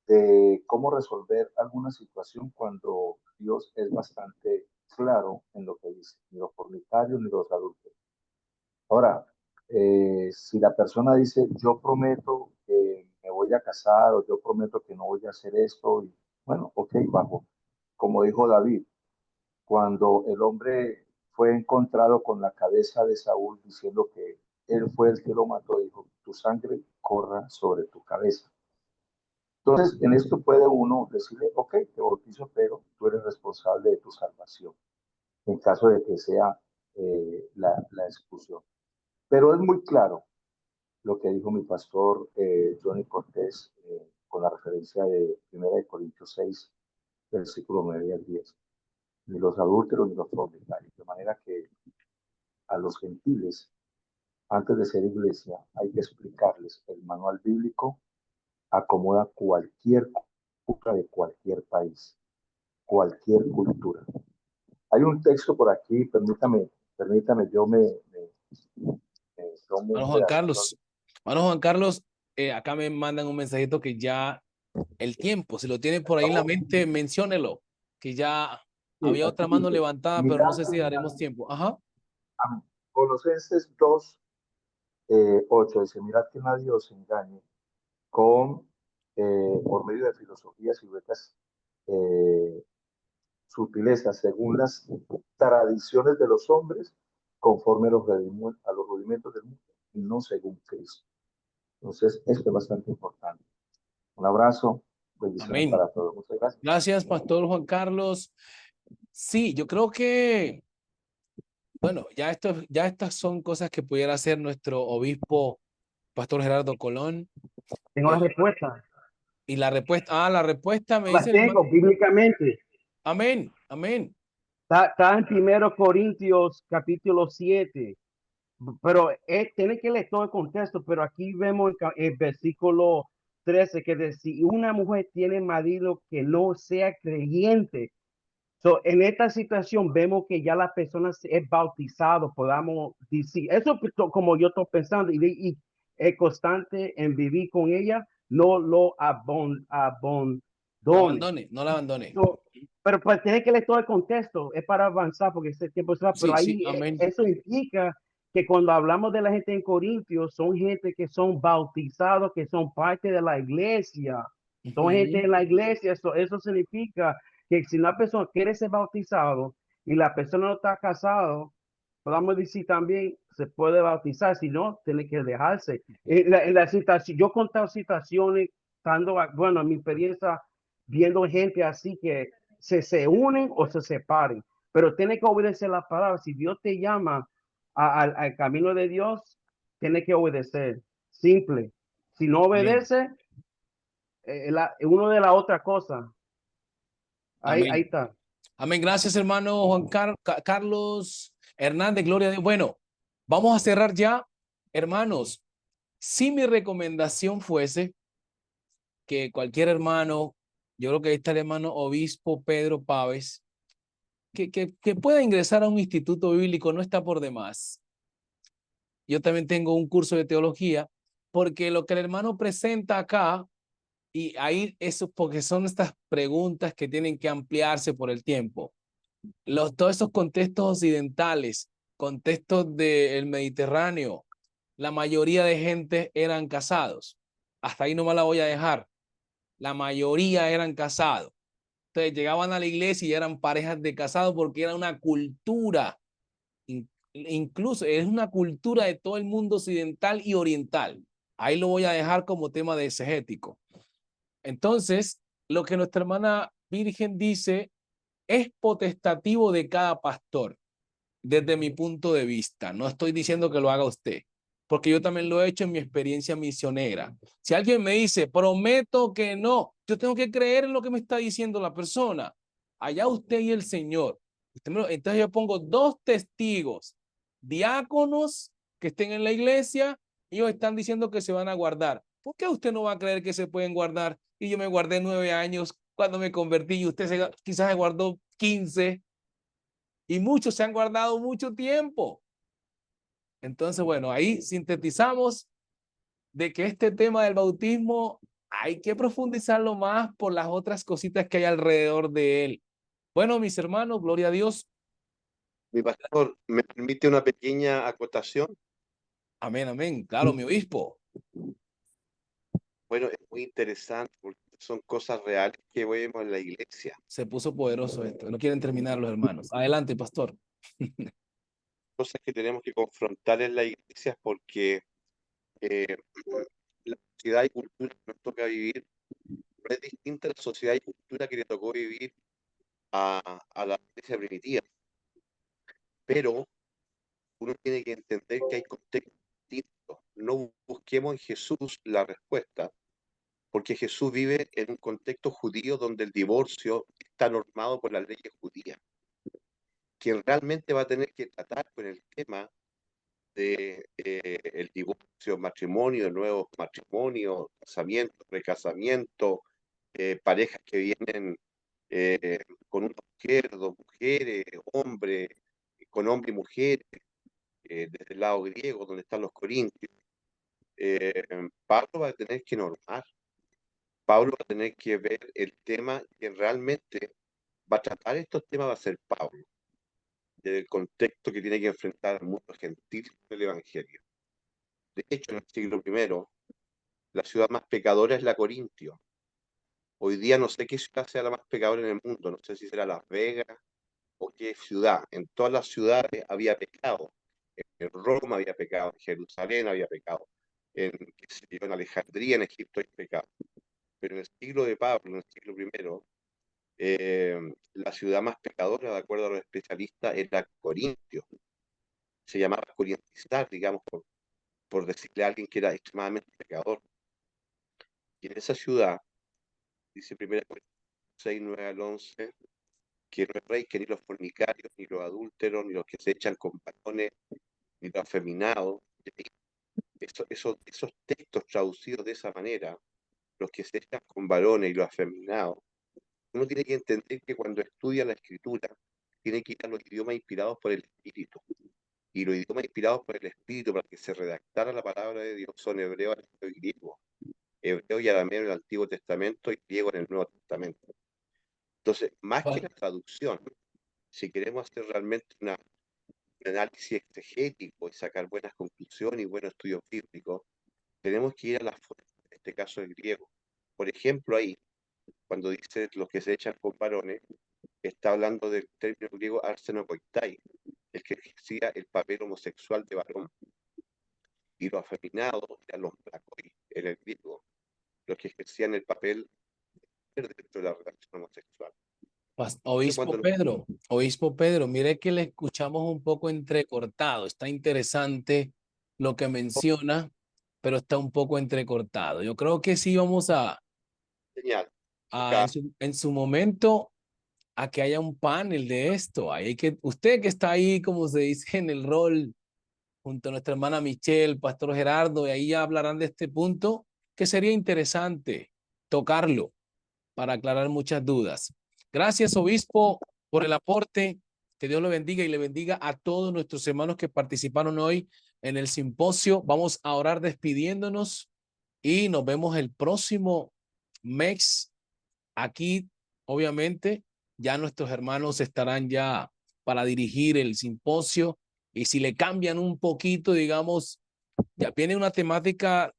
de cómo resolver alguna situación cuando Dios es bastante claro en lo que dice, ni los fornicarios ni los adultos. Ahora, si la persona dice, yo prometo que me voy a casar o yo prometo que no voy a hacer esto, y bueno, ok, bajo, como dijo David, cuando el hombre fue encontrado con la cabeza de Saúl diciendo que él fue el que lo mató, dijo, tu sangre corra sobre tu cabeza. Entonces, en esto puede uno decirle, ok, te bautizo, pero tú eres responsable de tu salvación, en caso de que sea la expulsión. Pero es muy claro lo que dijo mi pastor Johnny Cortés con la referencia de 1 Corintios 6, versículo 9 al 10. Ni los adúlteros ni los fornicarios. De manera que a los gentiles, antes de ser iglesia, hay que explicarles el manual bíblico, acomoda cualquier cultura de cualquier país, cualquier cultura. Hay un texto por aquí, permítame, yo me tomo un pedacito. Hermano Juan Carlos, acá me mandan un mensajito que ya el tiempo, si lo tiene por ahí en la mente, menciónelo, que ya Sí, había otra mano dice, levantada, pero no sé si daremos tiempo. Ajá. Colosenses 2, 8 dice, mirad que nadie os engañe con, por medio de filosofías y becas sutilezas, según las tradiciones de los hombres, conforme a los rudimentos del mundo, y no según Cristo. Entonces, esto es bastante importante. Un abrazo, bendiciones Amén. para todos. Muchas gracias. Gracias, Pastor Juan Carlos. Sí, yo creo que, bueno, ya estas son cosas que pudiera hacer nuestro obispo, Pastor Gerardo Colón. Tengo la respuesta. Y la respuesta me La dice. tengo bíblicamente. Amén, amén. Está en 1 Corintios capítulo 7. Pero tiene que leer todo el contexto, pero aquí vemos el versículo 13 que dice, si una mujer tiene marido que no sea creyente, en esta situación vemos que ya la persona es bautizado, podamos decir, eso como yo estoy pensando, y es constante en vivir con ella, no lo abandone. No la abandone. Pero pues tiene que leer todo el contexto, es para avanzar porque ese tiempo se va, pero ahí eso implica que cuando hablamos de la gente en Corintios, son gente que son bautizados, que son parte de la iglesia, son gente en la iglesia, eso significa que si una persona quiere ser bautizado y la persona no está casado, podemos decir también se puede bautizar, si no, tiene que dejarse. En la situación, yo he contado situaciones, bueno, en mi experiencia, viendo gente así que se unen o se separen, pero tiene que obedecer la palabra. Si Dios te llama al camino de Dios, tiene que obedecer. Simple. Si no obedece, uno de la otra cosa. Ahí está. Amén. Gracias, hermano Juan Carlos Hernández. Gloria a Dios. Bueno, vamos a cerrar ya, hermanos. Si mi recomendación fuese que cualquier hermano, yo creo que ahí está el hermano obispo Pedro Páez, que pueda ingresar a un instituto bíblico, no está por demás. Yo también tengo un curso de teología, porque lo que el hermano presenta acá, y ahí eso, porque son estas preguntas que tienen que ampliarse por el tiempo. Todos esos contextos occidentales, contextos del Mediterráneo, la mayoría de gente eran casados. Hasta ahí no me la voy a dejar. La mayoría eran casados. Entonces llegaban a la iglesia y eran parejas de casados porque era una cultura, incluso es una cultura de todo el mundo occidental y oriental. Ahí lo voy a dejar como tema de exegético. Entonces, lo que nuestra hermana Virgen dice es potestativo de cada pastor, desde mi punto de vista. No estoy diciendo que lo haga usted, porque yo también lo he hecho en mi experiencia misionera. Si alguien me dice, prometo que no, yo tengo que creer en lo que me está diciendo la persona. Allá usted y el Señor. Entonces yo pongo 2 testigos, diáconos que estén en la iglesia, ellos están diciendo que se van a guardar. ¿Por qué usted no va a creer que se pueden guardar? Y yo me guardé 9 años cuando me convertí y usted quizás se guardó 15 y muchos se han guardado mucho tiempo. Entonces, bueno, ahí sintetizamos de que este tema del bautismo hay que profundizarlo más por las otras cositas que hay alrededor de él. Bueno, mis hermanos, gloria a Dios. Mi pastor, ¿me permite una pequeña acotación? Amén, amén. Claro, mi obispo. Bueno, es muy interesante porque son cosas reales que vemos en la iglesia. Se puso poderoso esto. No quieren terminar los hermanos. Adelante, pastor. Cosas que tenemos que confrontar en la iglesia porque la sociedad y cultura que nos toca vivir no es distinta a la sociedad y cultura que le tocó vivir a la iglesia primitiva. Pero uno tiene que entender que hay contextos distintos. No busquemos en Jesús la respuesta, porque Jesús vive en un contexto judío donde el divorcio está normado por las leyes judías. Quien realmente va a tener que tratar con el tema de el divorcio, matrimonio, nuevos matrimonios, casamiento, recasamiento, parejas que vienen con una mujer, 2 mujeres, hombre, con hombre y mujer, desde el lado griego, donde están los corintios. Pablo va a tener que normar. Pablo va a tener que ver el tema que realmente va a tratar estos temas, va a ser Pablo, del contexto que tiene que enfrentar el mundo gentil del Evangelio. De hecho, en el siglo I, la ciudad más pecadora es la Corintio. Hoy día no sé qué ciudad sea la más pecadora en el mundo, no sé si será Las Vegas o qué ciudad. En todas las ciudades había pecado. En Roma había pecado, en Jerusalén había pecado, en Alejandría, en Egipto hay pecado. Pero en el siglo de Pablo, en el siglo I, la ciudad más pecadora, de acuerdo a los especialistas, era Corintio. Se llamaba Corintizar, digamos, por decirle a alguien que era extremadamente pecador. Y en esa ciudad, dice 1 Corintios 6, 9 al 11, que no es rey que ni los fornicarios, ni los adúlteros, ni los que se echan con varones, ni los afeminados. Esos textos traducidos de esa manera, los que se echan con varones y los afeminados, uno tiene que entender que cuando estudia la escritura, tiene que ir a los idiomas inspirados por el Espíritu. Y los idiomas inspirados por el Espíritu para que se redactara la palabra de Dios son hebreo, arameo y griego. Hebreo y arameo en el Antiguo Testamento y griego en el Nuevo Testamento. Entonces, más que la traducción, si queremos hacer realmente un análisis exegético y sacar buenas conclusiones y buenos estudios bíblicos, tenemos que ir a las fuentes, en este caso el griego. Por ejemplo, ahí, cuando dice los que se echan con varones, está hablando del término griego arsenokoitai, el que ejercía el papel homosexual de varón. Y los afeminados eran los blakoi, en el griego, los que ejercían el papel dentro de la relación homosexual. Obispo Pedro, mire que le escuchamos un poco entrecortado. Está interesante lo que menciona, pero está un poco entrecortado. Yo creo que sí vamos Señal. En su momento a que haya un panel de esto. Hay que, usted que está ahí, como se dice, en el rol junto a nuestra hermana Michelle, Pastor Gerardo, y ahí ya hablarán de este punto que sería interesante tocarlo para aclarar muchas dudas. Gracias, obispo, por el aporte. Que Dios lo bendiga y le bendiga a todos nuestros hermanos que participaron hoy en el simposio. Vamos a orar despidiéndonos y nos vemos el próximo mes. Aquí, obviamente, ya nuestros hermanos estarán ya para dirigir el simposio, y si le cambian un poquito, digamos, ya viene una temática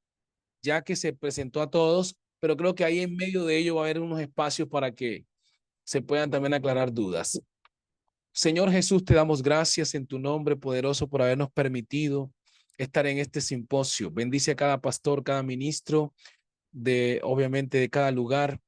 ya que se presentó a todos, pero creo que ahí en medio de ello va a haber unos espacios para que se puedan también aclarar dudas. Señor Jesús, te damos gracias en tu nombre poderoso por habernos permitido estar en este simposio. Bendice a cada pastor, cada ministro, obviamente de cada lugar.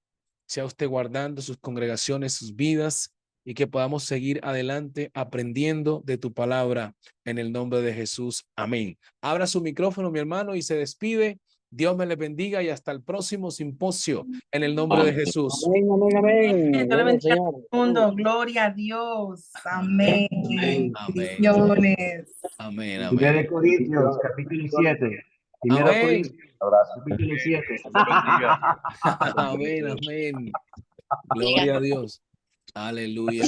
Sea usted guardando sus congregaciones, sus vidas, y que podamos seguir adelante aprendiendo de tu palabra en el nombre de Jesús. Amén. Abra su micrófono, mi hermano, y se despide. Dios me le bendiga y hasta el próximo simposio en el nombre de Jesús. Amén, amén, amén. Dios le Bueno, bendiga a Señor. todo el mundo. Gloria a Dios. Amén. Amén. Bendiciones. Amén. Primera Amén. de Corintios, capítulo 7. Primera Amén. Corintios, Abrazo. capítulo 7. Dios lo bendiga. Amén. Amén. Gloria a Dios. Aleluya.